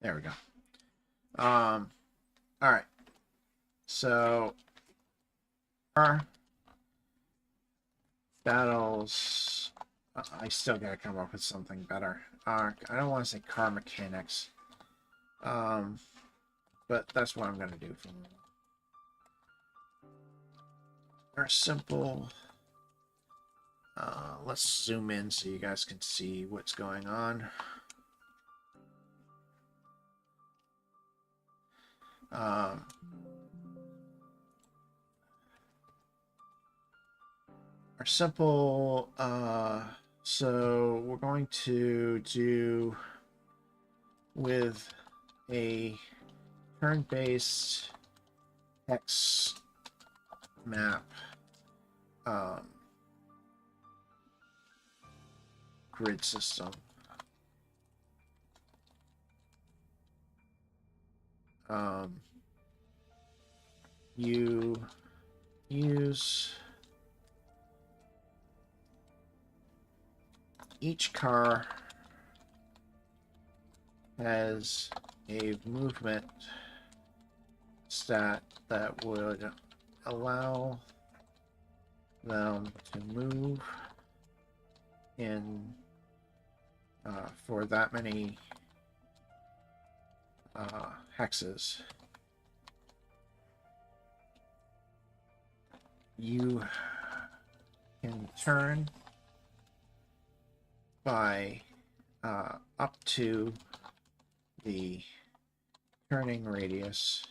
there we go. All right. So car battles. I still gotta come up with something better. I don't want to say car mechanics. But that's what I'm gonna do for now. Are simple. Let's zoom in so you guys can see what's going on. Our simple, so we're going to do with a turn-based hex map grid system. You use each car has a movement stat that would allow them to move in for that many hexes. You can turn by up to the turning radius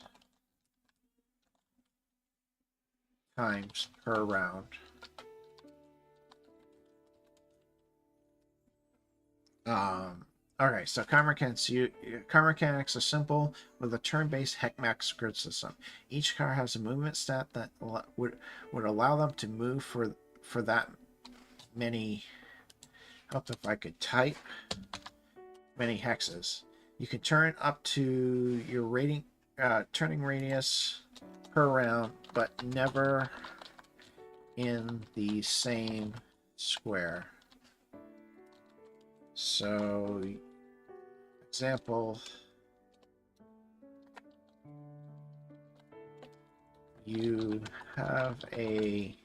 times per round. Okay, so car mechanics are simple with a turn-based hex grid system. Each car has a movement stat that would allow them to move for that many. Help if I could type many hexes. You can turn up to your turning radius per round, but never in the same square. So, example, you have a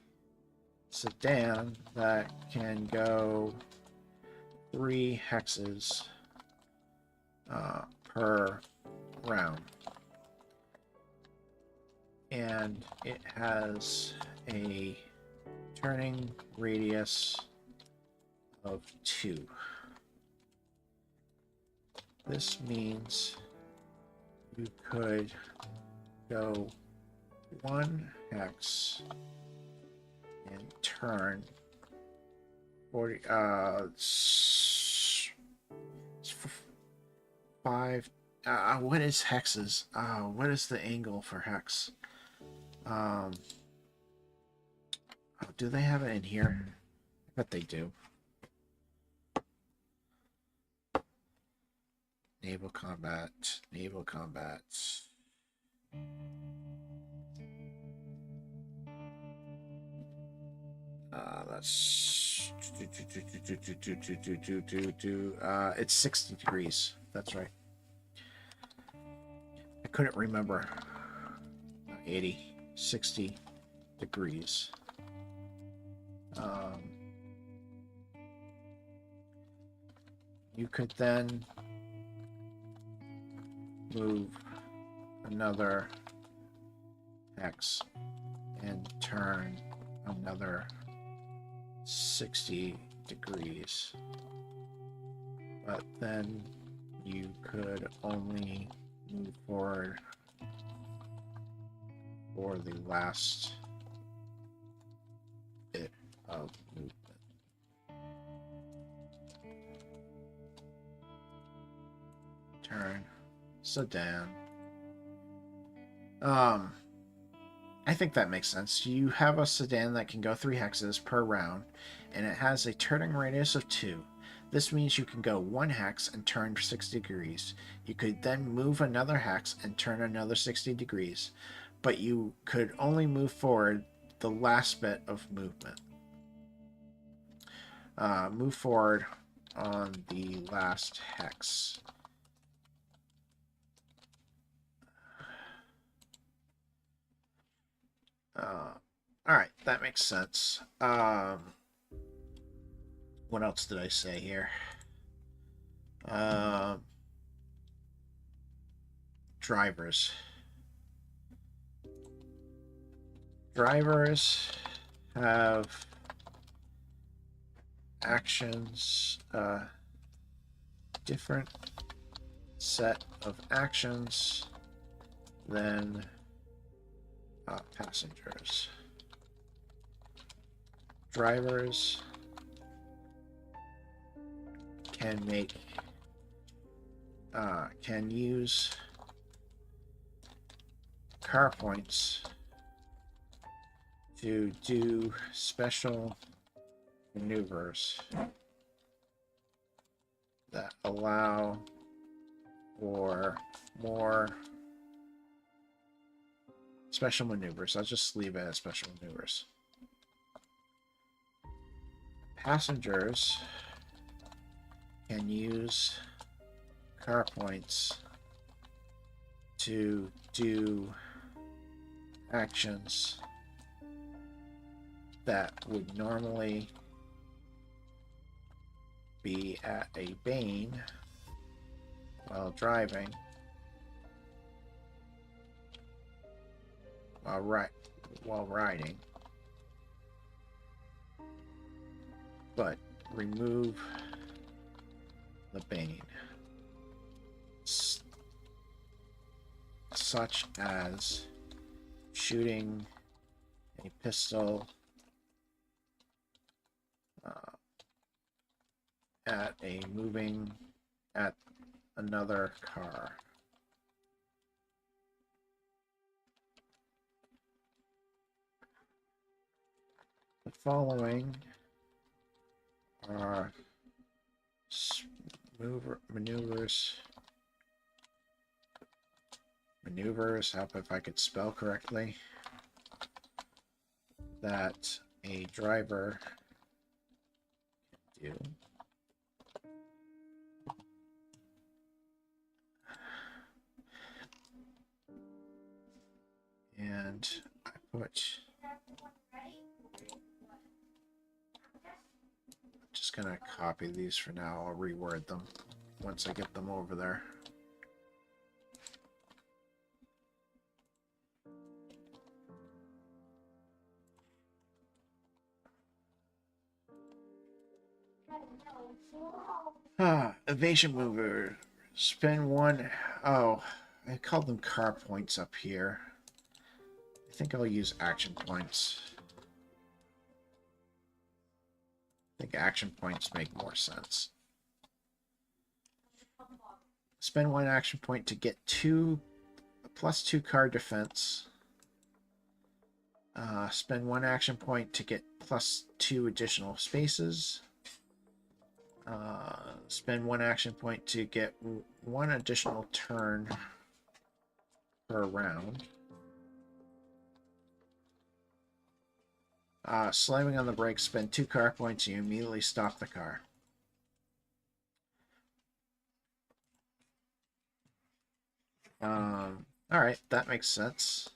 sedan that can go 3 hexes per round, and it has a turning radius of 2. This means you could go 1 hex and turn 40, 5, what is hexes? What is the angle for hex? Oh, do they have it in here? I bet they do. Naval combat, naval combat. That's it's 60 degrees. That's right. I couldn't remember. 80, 60 degrees. You could then move another hex and turn another 60 degrees, but then you could only move forward for the last bit of movement. Turn sedan. I think that makes sense. You have a sedan that can go 3 hexes per round, and it has a turning radius of 2. This means you can go 1 hex and turn 60 degrees. You could then move another hex and turn another 60 degrees, but you could only move forward the last bit of movement. Move forward on the last hex. Alright, that makes sense. What else did I say here? Drivers. Drivers have actions, different set of actions than passengers. Drivers can make can use car points to do special maneuvers that allow for more special maneuvers. I'll just leave it as special maneuvers. Passengers can use car points to do actions that would normally be at a bane while driving, while riding, but remove the bane, such as shooting a pistol at another car. The following are maneuvers. Help if I could spell correctly. That a driver can do. And I put, just gonna copy these for now. I'll reword them once I get them over there. Evasion mover. Spend one. Oh, I called them car points up here. I think I'll use action points. I think action points make more sense. Spend one action point to get +2 car defense. Spend one action point to get +2 additional spaces. Spend one action point to get one additional turn per round. Slamming on the brakes, spend 2 car points, and you immediately stop the car. Alright, that makes sense.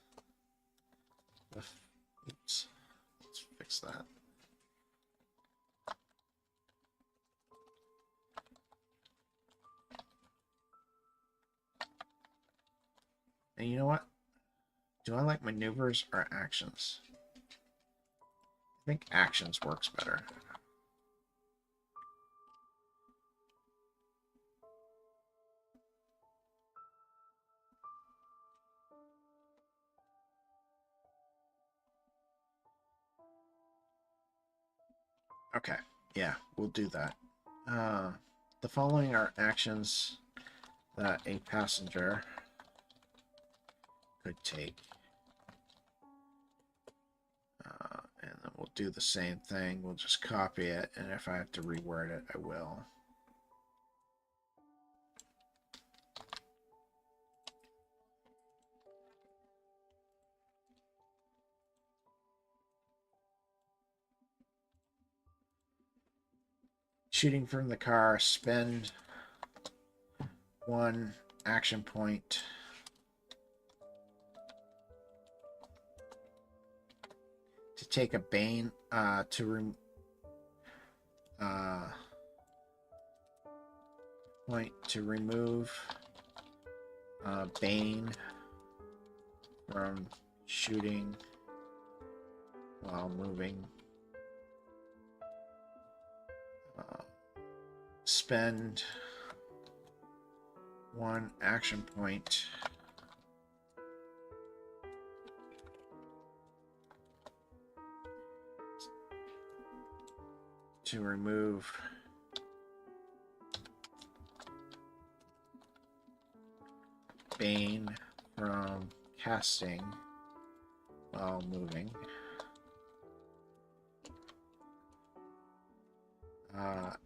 Oops. Let's fix that. And you know what? Do I like maneuvers or actions? I think actions works better. Okay, yeah, we'll do that. The following are actions that a passenger could take. And then we'll do the same thing. We'll just copy it, and if I have to reword it, I will. Shooting from the car, spend one action point to take a Bane point to remove Bane from shooting while moving. Spend one action point to remove Bane from casting while moving.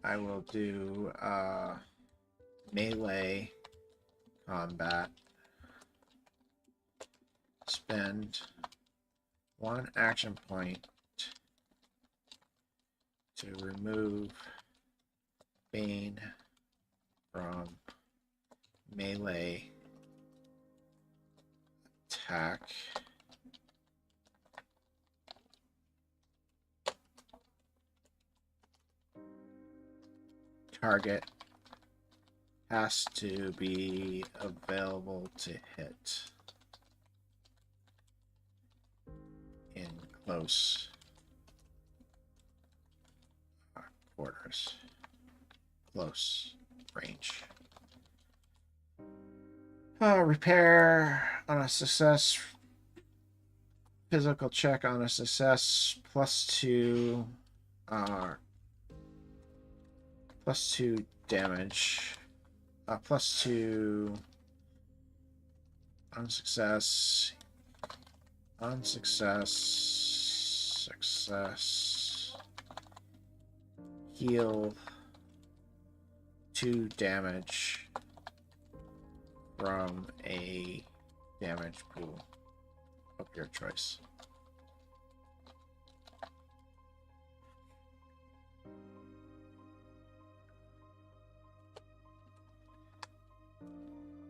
I will do melee combat. Spend one action point to remove Bane from melee attack. Target has to be available to hit in close quarters, close range. Repair on a success, physical check on a success, +2 +2 damage, +2 on success, success, heal 2 damage from a damage pool of your choice.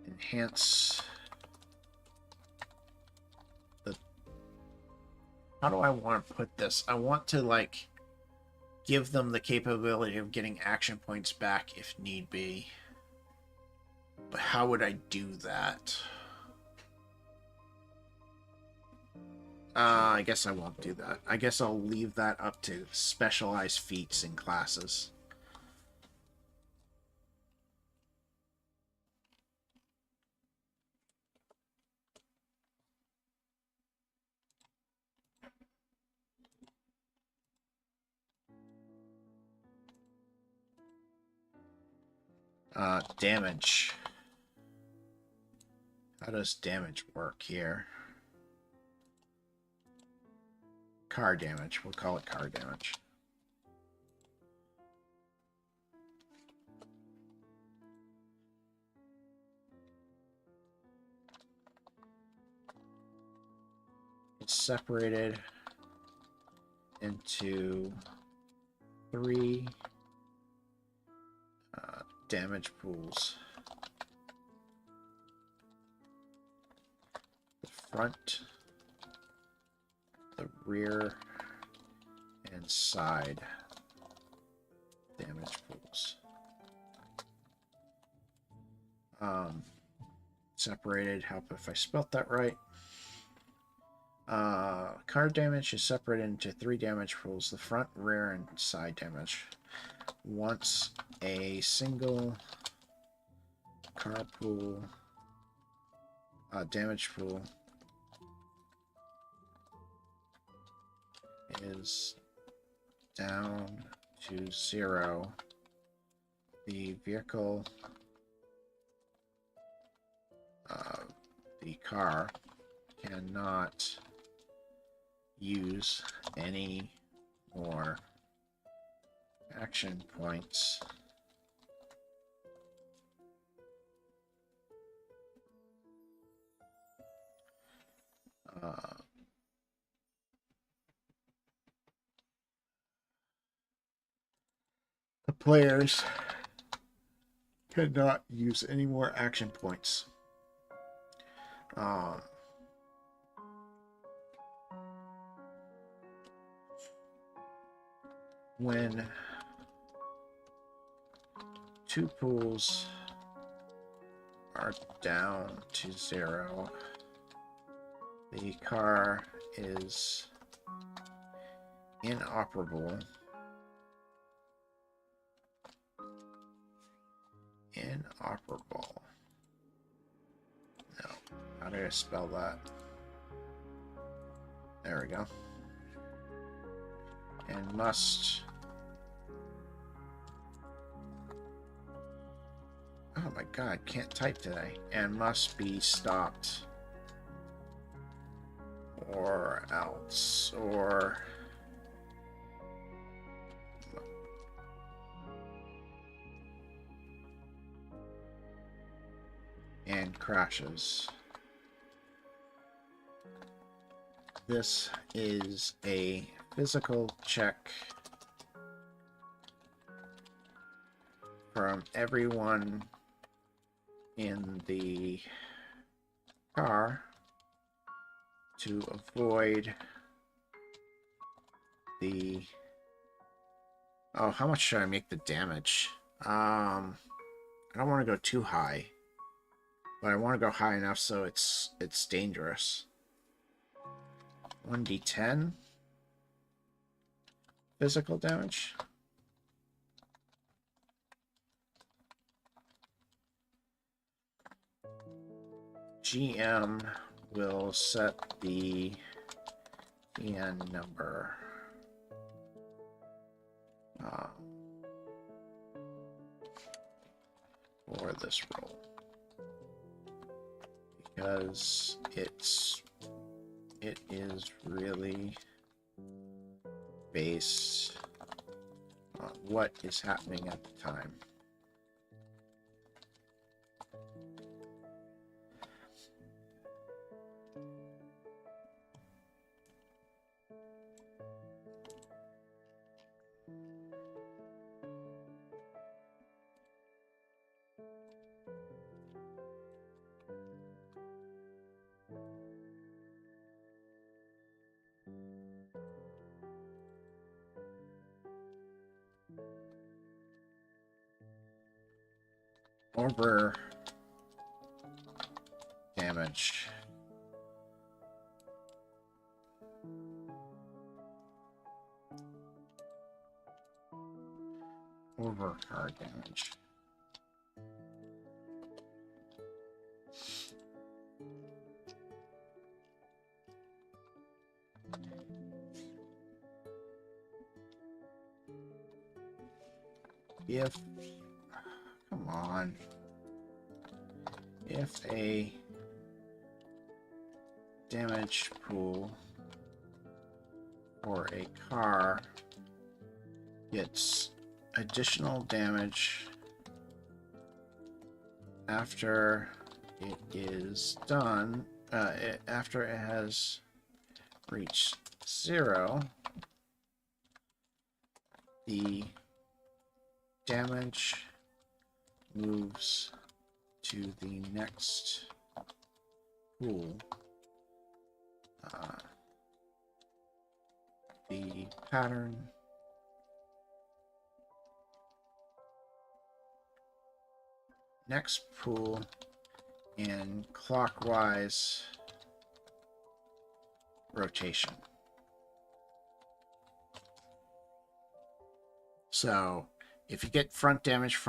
Enhance the... How do I want to put this? I want to, like, give them the capability of getting action points back if need be. But how would I do that? I guess I won't do that. I guess I'll leave that up to specialized feats and classes. Damage. How does damage work here? Car damage. We'll call it car damage. It's separated into 3 damage pools. The front, the rear, and side damage pools. Separated, help if I spelt that right. Card damage is separated into 3 damage pools, the front, rear, and side damage. Once a single card pool, damage pool is down to 0, the vehicle, the car, cannot use any more action points the players cannot use any more action points. When 2 pools are down to 0, the car is inoperable. Inoperable. No. How do I spell that? There we go. And must... Oh my god, can't type today. And must be stopped. Or else. Or... and crashes. This is a physical check from everyone in the car to avoid the... Oh, how much should I make the damage? I don't want to go too high, but I want to go high enough so it's dangerous. 1d10 physical damage. GM will set the EN number. For this roll, because it is really based on what is happening at the time. Over damage. Over card damage. If... Come on. on if a damage pool for a car gets additional damage after it is done, after it has reached 0, the damage moves to the next pool. The pattern next pool in clockwise rotation. So if you get front damage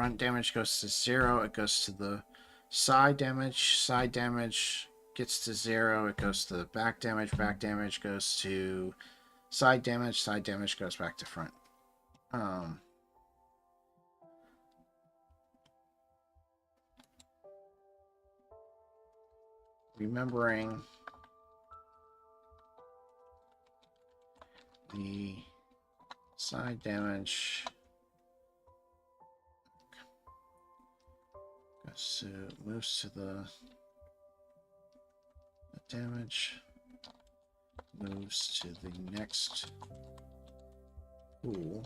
goes to 0, it goes to the side damage gets to 0, it goes to the back damage goes to side damage goes back to front. Remembering the side damage moves to the damage moves to the next pool.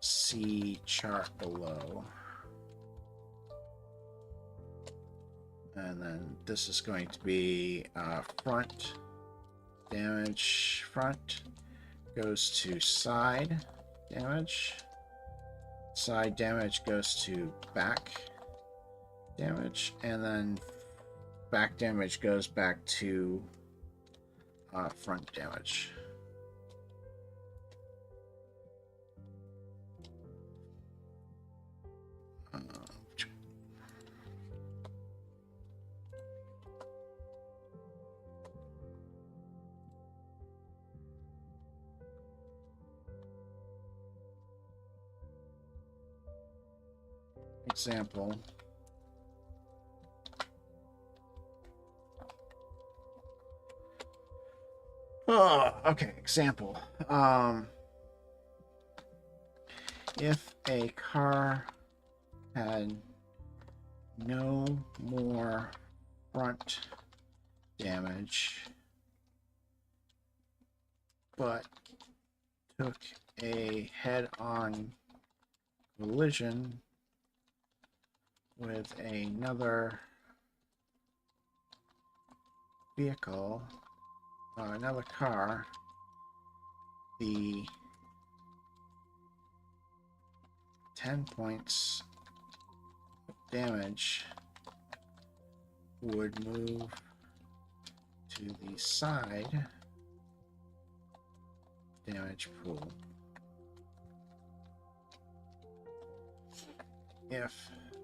See chart below. And then this is going to be front damage. Front goes to side damage. Side damage goes to back damage. And then back damage goes back to front damage. Example. Oh, okay, example. If a car had no more front damage, but took a head-on collision with another vehicle, another car, the 10 points of damage would move to the side damage pool. If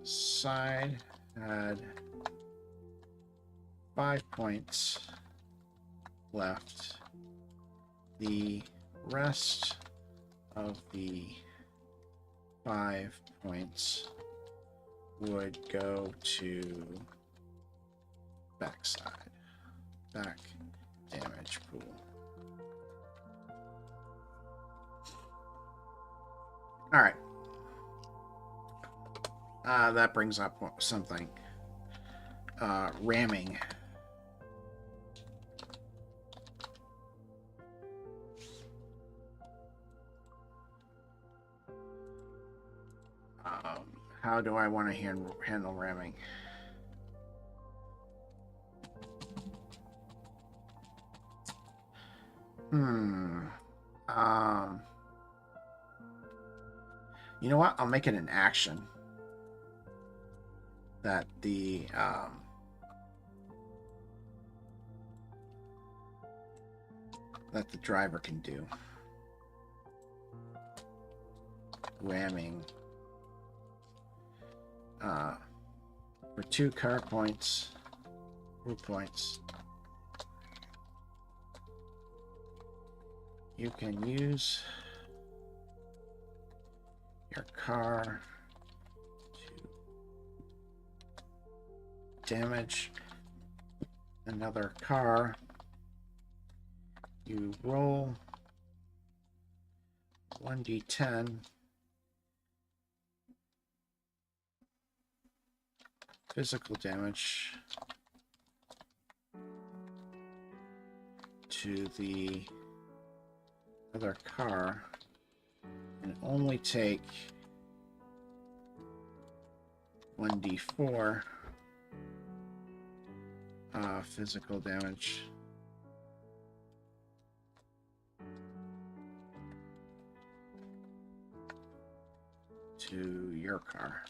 side had 5 points left, the rest of the 5 points would go to backside, back damage pool. All right. That brings up something. Ramming. How do I want to handle ramming? You know what? I'll make it an action that the driver can do. Ramming. For 2 car points, 2 points, you can use your car damage another car, you roll 1d10 physical damage to the other car and only take 1d4 physical damage to your car.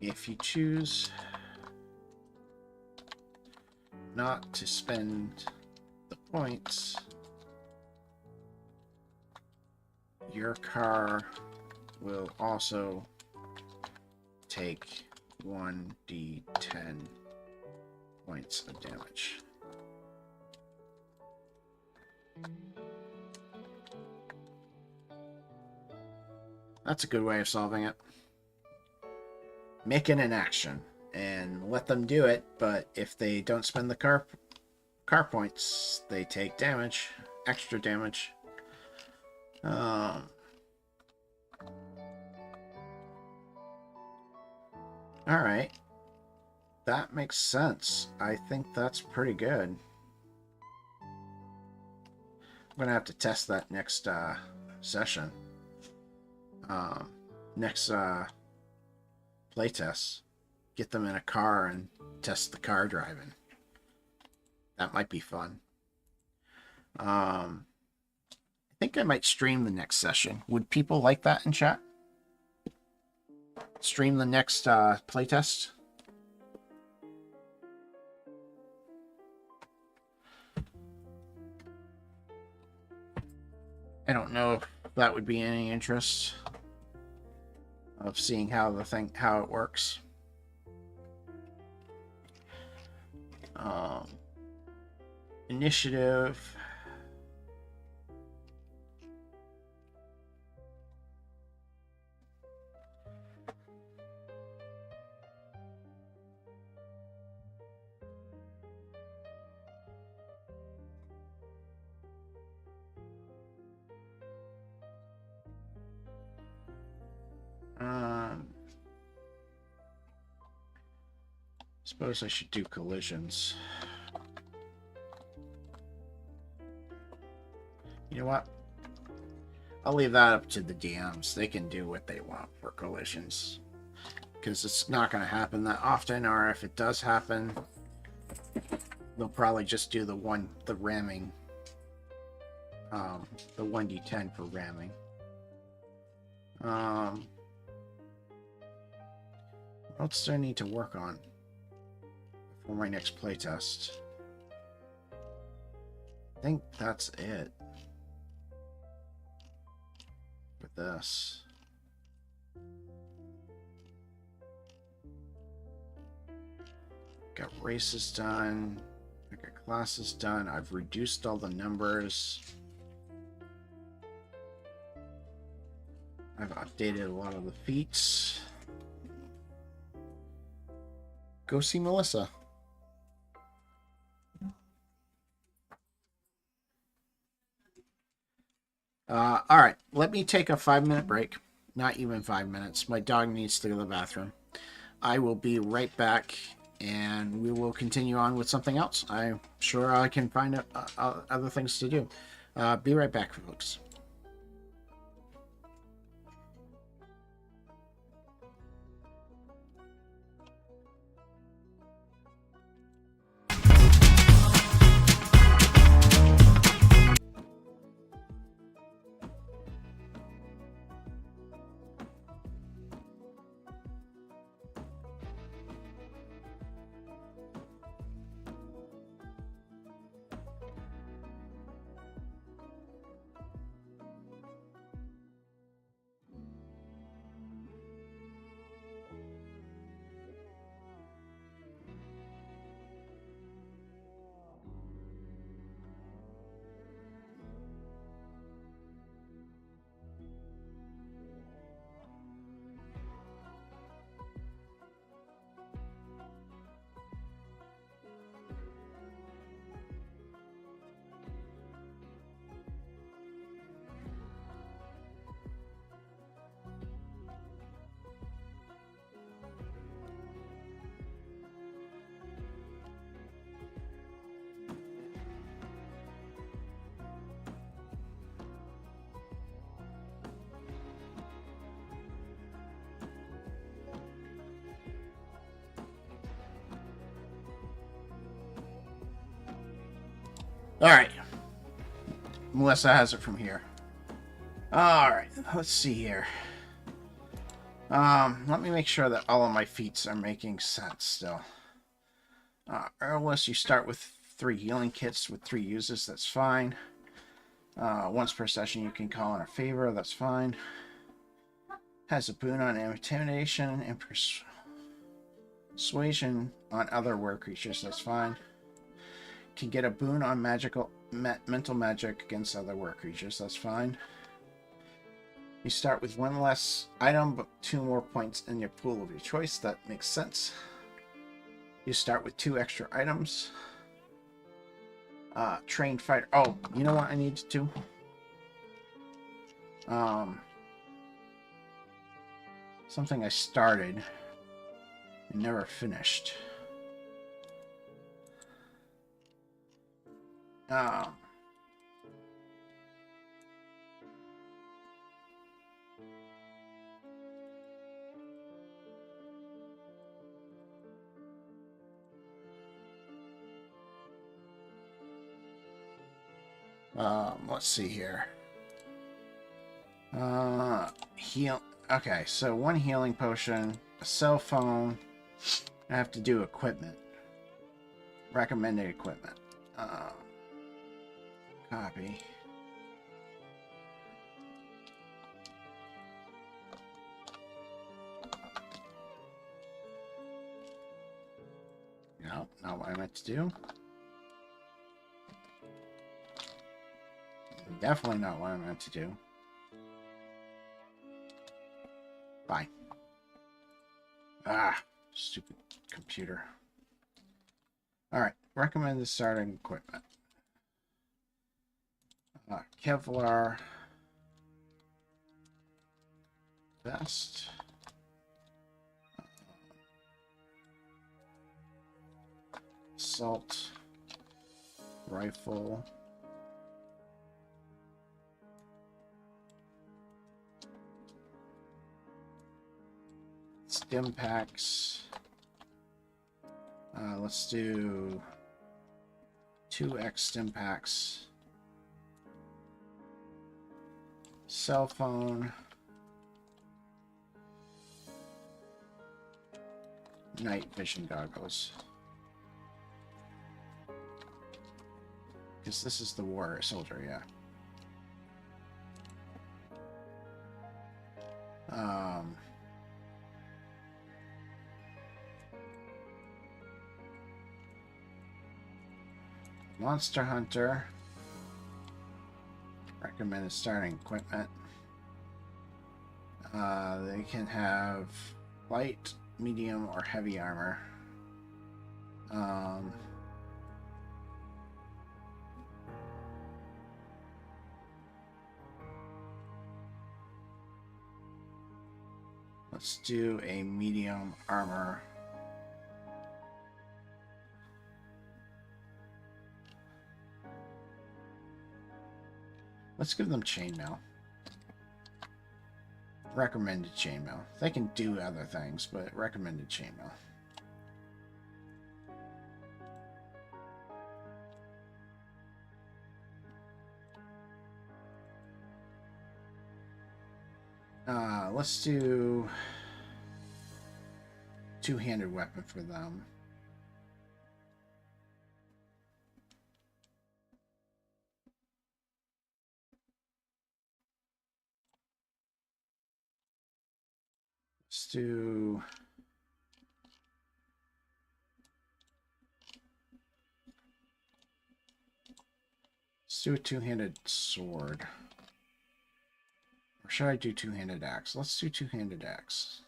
If you choose not to spend the points, your car will also take 1d10 points of damage. That's a good way of solving it. Make it an action and let them do it, but if they don't spend the car points, they take damage, extra damage. Alright. That makes sense. I think that's pretty good. I'm gonna have to test that next session. Next playtest. Get them in a car and test the car driving. That might be fun. I think I might stream the next session. Would people like that in chat? Stream the next playtest? I don't know if that would be any interest of seeing how it works. Initiative. Suppose I should do collisions. You know what? I'll leave that up to the DMs. They can do what they want for collisions. Because it's not going to happen that often, or if it does happen, they'll probably just do the ramming. The 1d10 for ramming. What else do I need to work on for my next playtest? I think that's it for this. Got races done. I got classes done. I've reduced all the numbers. I've updated a lot of the feats. Go see Melissa. All right, let me take a 5-minute break. Not even 5 minutes. My dog needs to go to the bathroom. I will be right back, and we will continue on with something else. I'm sure I can find other things to do. Be right back, folks. All right. Melissa has it from here. All right. Let's see here. Let me make sure that all of my feats are making sense still. Earless, you start with 3 healing kits with 3 uses. That's fine. Once per session, you can call in a favor. That's fine. Has a boon on intimidation and persuasion on other were creatures. That's fine. Can get a boon on mental magic against other were creatures. That's fine. You start with 1 less item, but 2 more points in your pool of your choice. That makes sense. You start with 2 extra items. Trained fighter. Oh, you know what I need to do? Something I started and never finished. Let's see here. Heal. Okay, so 1 healing potion, a cell phone. I have to do equipment. Recommended equipment. Copy. No, not what I meant to do. Definitely not what I meant to do. Bye. Stupid computer. Alright, recommended starting equipment. Kevlar. Vest. Assault. Rifle. Stim packs. Let's do 2x stim packs. Cell phone. Night vision goggles. Because this is the warrior soldier, yeah. Monster Hunter. Recommended starting equipment. They can have light, medium, or heavy armor. Let's do a medium armor. Let's give them chainmail. Recommended chainmail. They can do other things, but recommended chainmail. Let's do two-handed weapon for them. Let's do a two-handed sword. Or should I do two-handed axe? Let's do two-handed axe.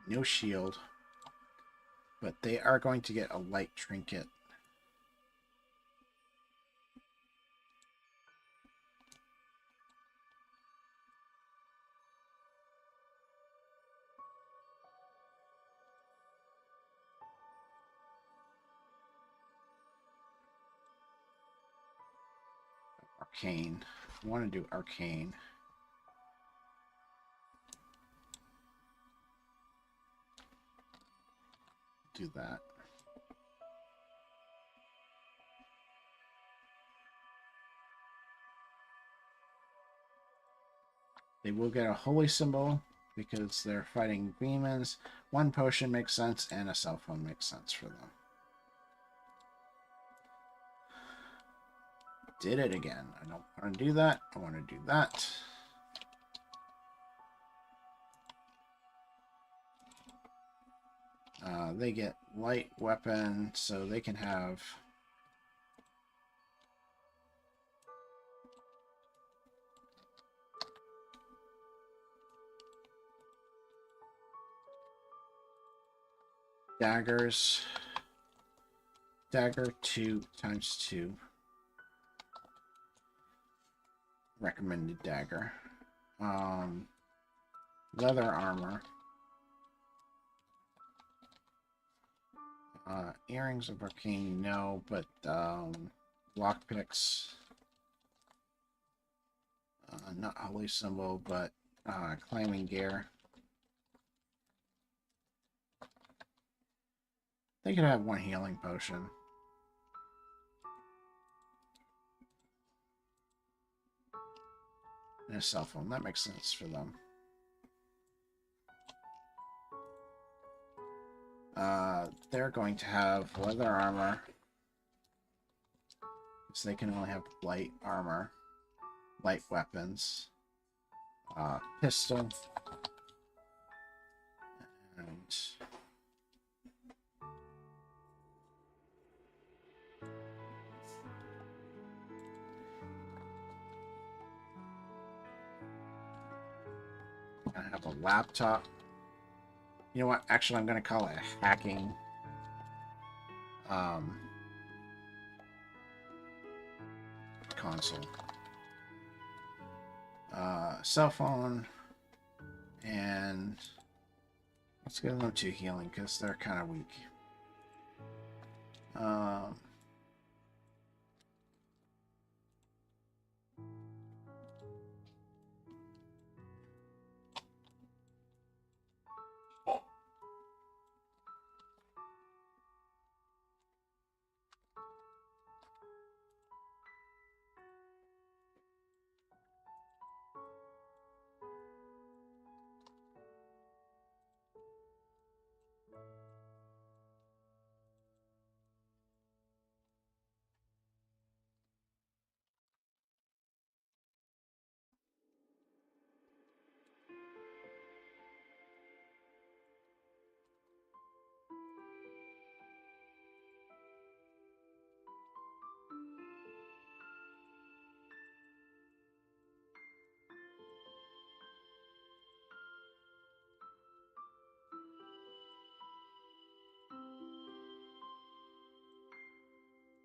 No shield. But they are going to get a light trinket. arcane. I want to do arcane. Do that. They will get a holy symbol because they're fighting demons. One potion makes sense, and a cell phone makes sense for them. Did it again. I don't want to do that. I want to do that. They get light weapon, so they can have... daggers. Dagger 2 times 2. Recommended dagger. Leather armor. Earrings of arcane, no, but lockpicks. Not holy symbol, but climbing gear. They could have one healing potion. And a cell phone. That makes sense for them. They're going to have leather armor. So they can only have light armor. Light weapons. Pistol. And... I have a laptop. You know what? Actually, I'm going to call it a hacking console. Cell phone. And let's give them 2 healing because they're kind of weak.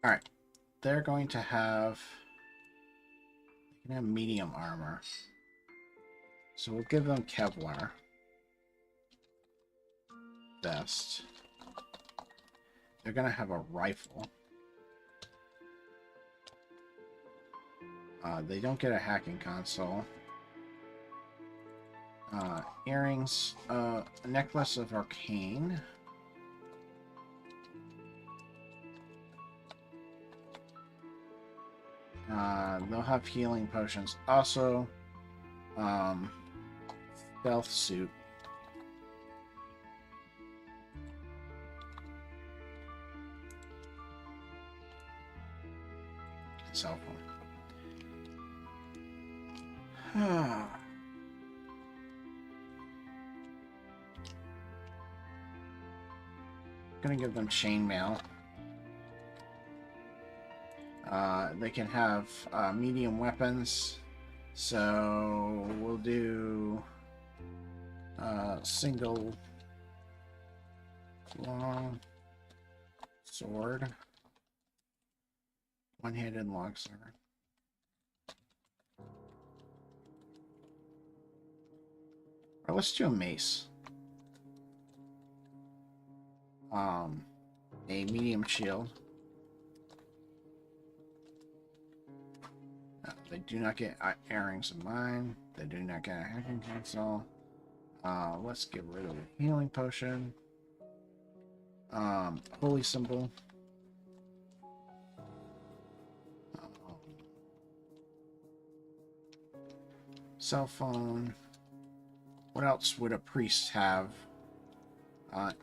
Alright. They're going to have... They can have medium armor. So we'll give them Kevlar. Vest. They're going to have a rifle. They don't get a hacking console. Earrings. A necklace of arcane. They'll have healing potions. Also, stealth suit. Cell phone. Gonna give them chainmail. They can have medium weapons, so we'll do single long sword, one-handed longsword. Or let's do a mace. A medium shield. They do not get earrings of mine. They do not get a hacking console. Let's get rid of the healing potion. Holy symbol. Cell phone. What else would a priest have?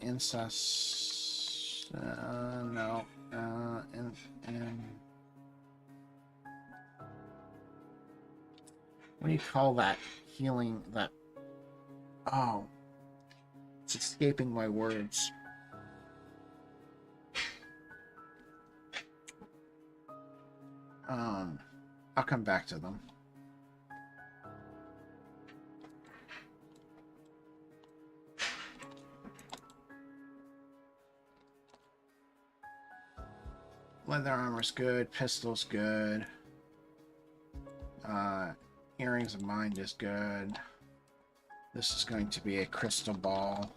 Incest. No. And what do you call that healing? That. Oh. It's escaping my words. I'll come back to them. Leather armor's good. Pistol's good. Earrings of mind is good. This is going to be a crystal ball.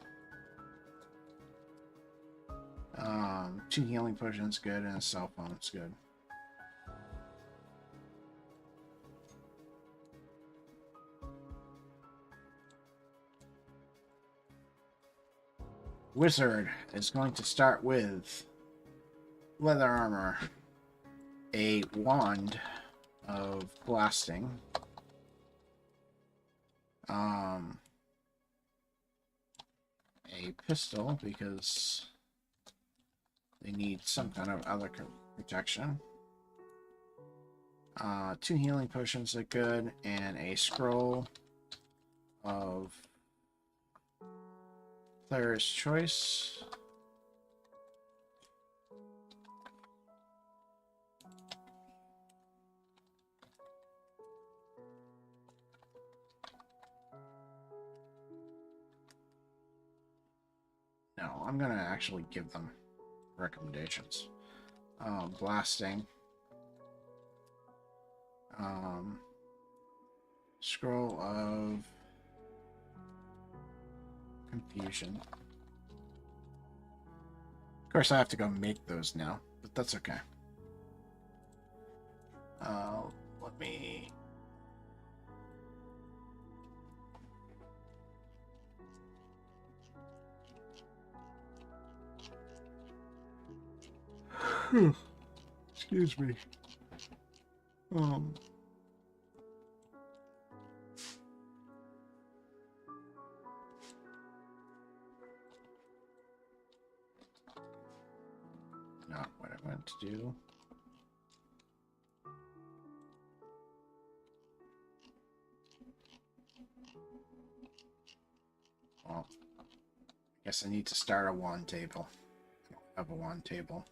2 healing potions good, and a cell phone's good. Wizard is going to start with leather armor, a wand of blasting, a pistol because they need some kind of other protection, 2 healing potions are good, and a scroll of player's choice. No, I'm gonna actually give them recommendations. Blasting. Scroll of confusion. Of course, I have to go make those now, but that's okay. Let me... Excuse me. Not what I meant to do. Well, I guess I need to start a wand table. I don't have a wand table.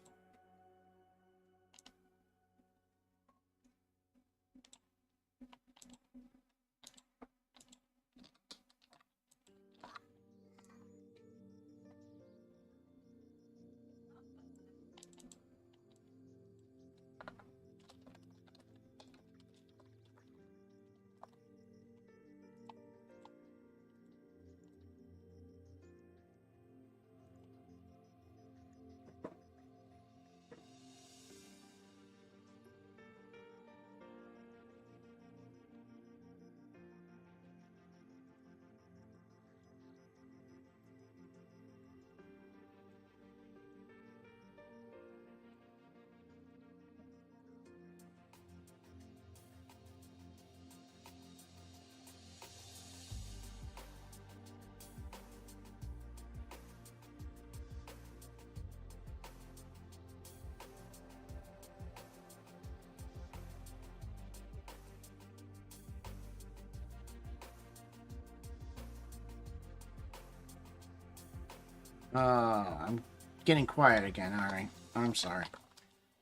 I'm getting quiet again, alright. I'm sorry.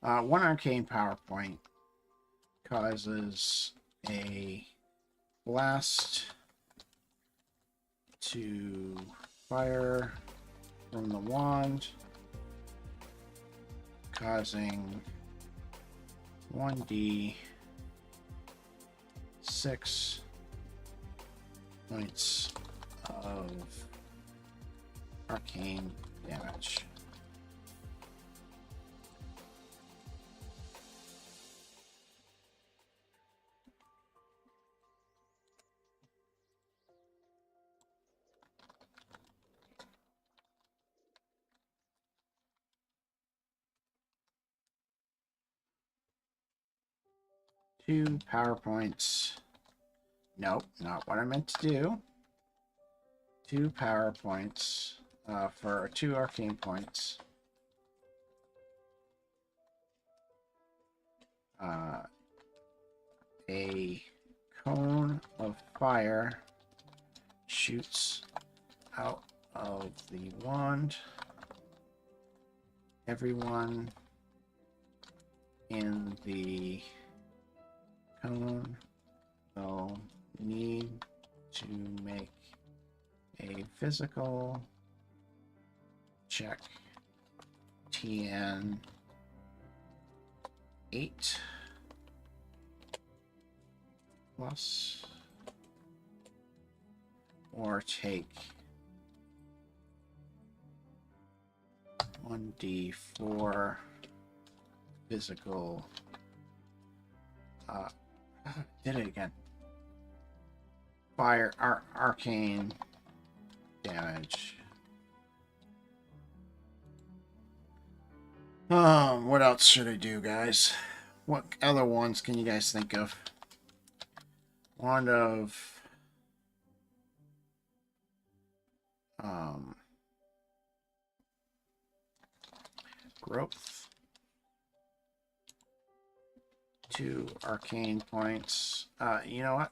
1 arcane power point causes a blast to fire from the wand, causing 1d6 points of arcane damage. 2 PowerPoints. Nope, not what I meant to do. 2 PowerPoints for 2 arcane points. A cone of fire shoots out of the wand. Everyone in the cone will need to make a physical check. TN 8 plus, or take 1d4 physical. Did it again. Fire arcane damage. What else should I do, guys? What other ones can you guys think of? Wand of growth. 2 arcane points. You know what?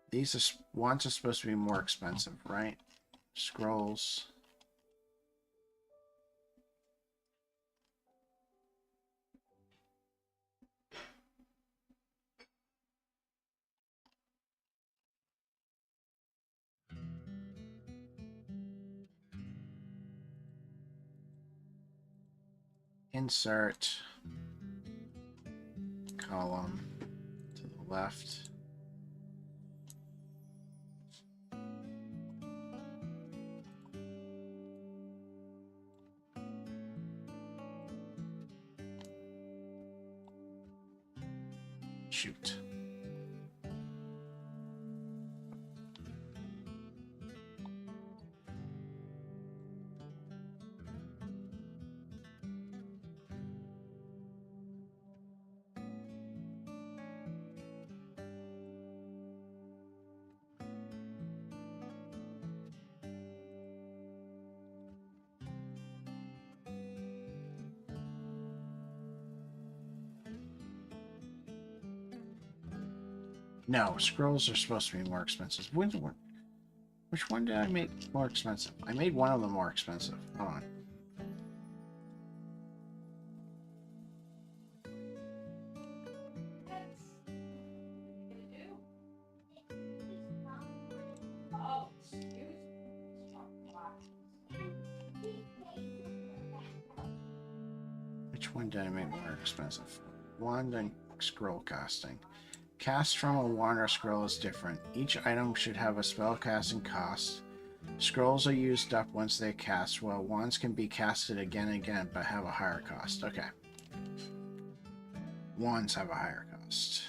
These wands are supposed to be more expensive, right? Scrolls. Insert column to the left. Shoot. No, scrolls are supposed to be more expensive. Which one did I make more expensive? I made one of them more expensive. Hold on. Which one did I make more expensive? Wand and scroll casting. Cast from a wand or scroll is different. Each item should have a spell casting cost. Scrolls are used up once they cast, while wands can be casted again and again, but have a higher cost. Okay. Wands have a higher cost.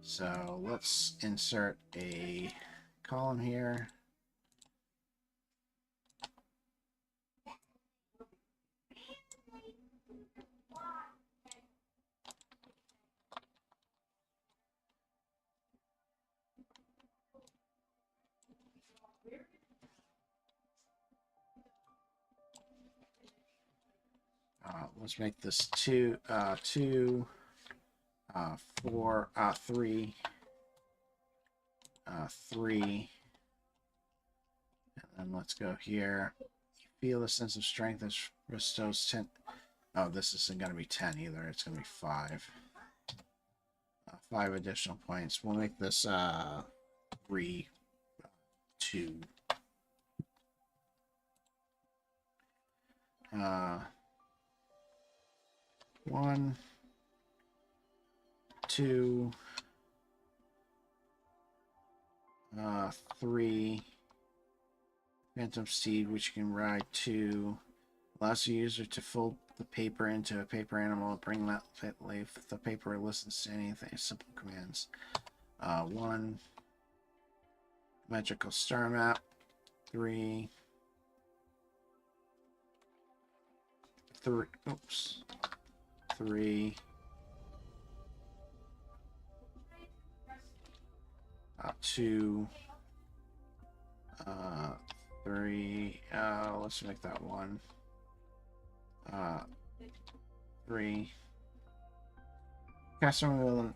So let's insert a column here. Let's make this 2, 4, 3, 3, and then let's go here. You feel a sense of strength that bestows 10. Oh, this isn't going to be 10 either. It's going to be 5. 5 additional points. We'll make this 3, 2. 1, 2, 3. Phantom Steed, which you can ride 2. Allows the user to fold the paper into a paper animal, bring that leaf. The paper listens to anything. Simple commands. 1. Magical star map. 3. 3. Oops. 3. Up to 3. Let's make that 1. 3. Cast on wheel.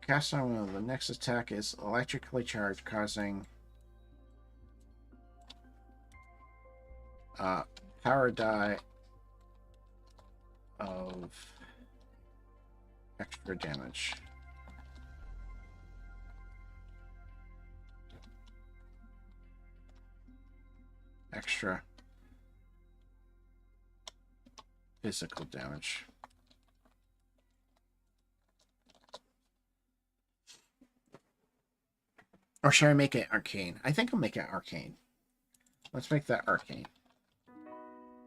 Cast on wheel. The next attack is electrically charged, causing power die of extra damage. Extra physical damage. Or should I make it arcane? I think I'll make it arcane. Let's make that arcane.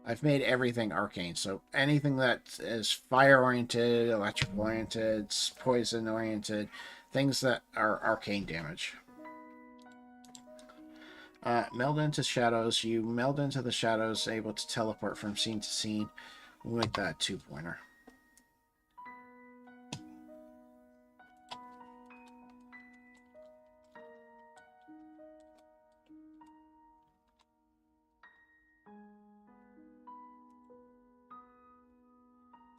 I've made everything arcane, so anything that is fire-oriented, electric-oriented, poison-oriented, things that are arcane damage. Meld into shadows. You meld into the shadows, able to teleport from scene to scene. We'll make that a 2-pointer.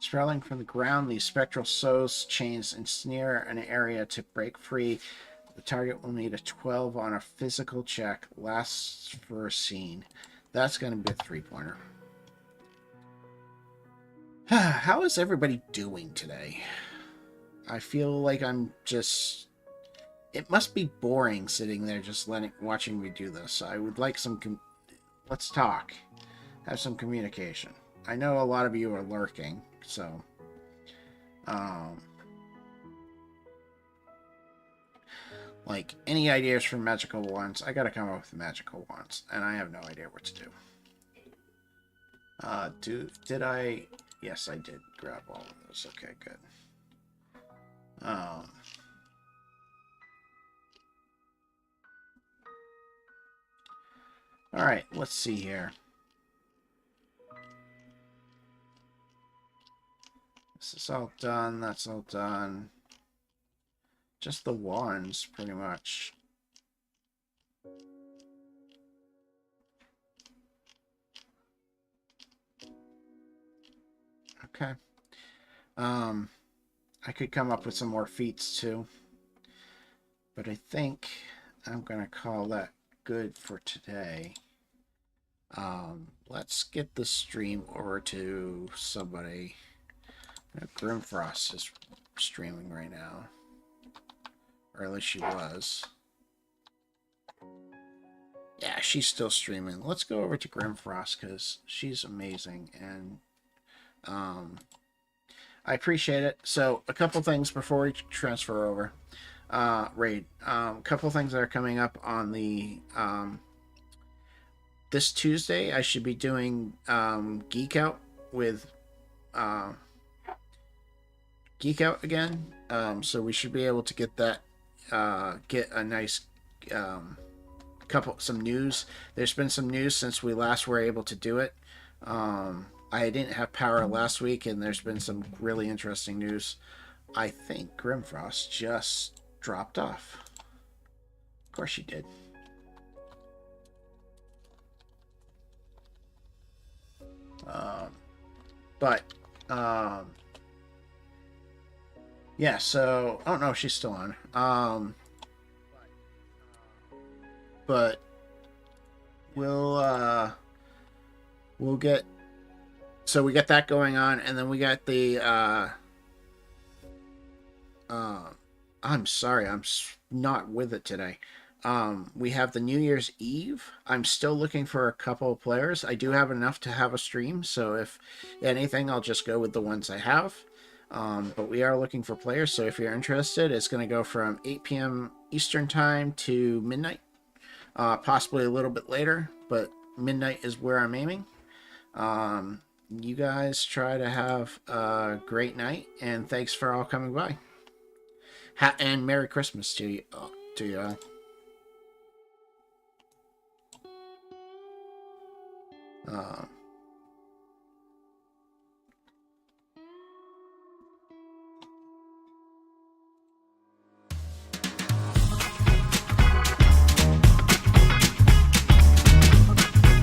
Sprawling from the ground, these spectral souls chains ensnare an area to break free. The target will need a 12 on a physical check. Lasts for a scene. That's going to be a 3-pointer. How is everybody doing today? I feel like I'm just... It must be boring sitting there just watching me do this. I would like some... Let's talk. Have some communication. I know a lot of you are lurking, so... like, any ideas for magical wands? I gotta come up with magical wands, and I have no idea what to do. Did I... Yes, I did grab all of those. Okay, good. Alright, let's see here. This is all done. That's all done. Just the wands, pretty much. Okay. I could come up with some more feats too. But I think I'm going to call that good for today. Let's get the stream over to somebody. Grimfrost is streaming right now. Or at least she was. Yeah, she's still streaming. Let's go over to Grimfrost because she's amazing. And I appreciate it. So, a couple things before we transfer over. Raid. A couple things that are coming up on the... this Tuesday, I should be doing Geek Out with... Geek Out again. So we should be able to get that... get a nice... some news. There's been some news since we last were able to do it. I didn't have power last week, and there's been some really interesting news. I think Grimfrost just dropped off. Of course she did. Yeah, so... Oh, no, she's still on. But we'll get... So we got that going on, and then we got the... I'm sorry, I'm not with it today. We have the New Year's Eve. I'm still looking for a couple of players. I do have enough to have a stream, so if anything, I'll just go with the ones I have. But we are looking for players, so if you're interested, it's going to go from 8 p.m. Eastern Time to midnight. Possibly a little bit later, but midnight is where I'm aiming. You guys try to have a great night, and thanks for all coming by. And Merry Christmas to you all.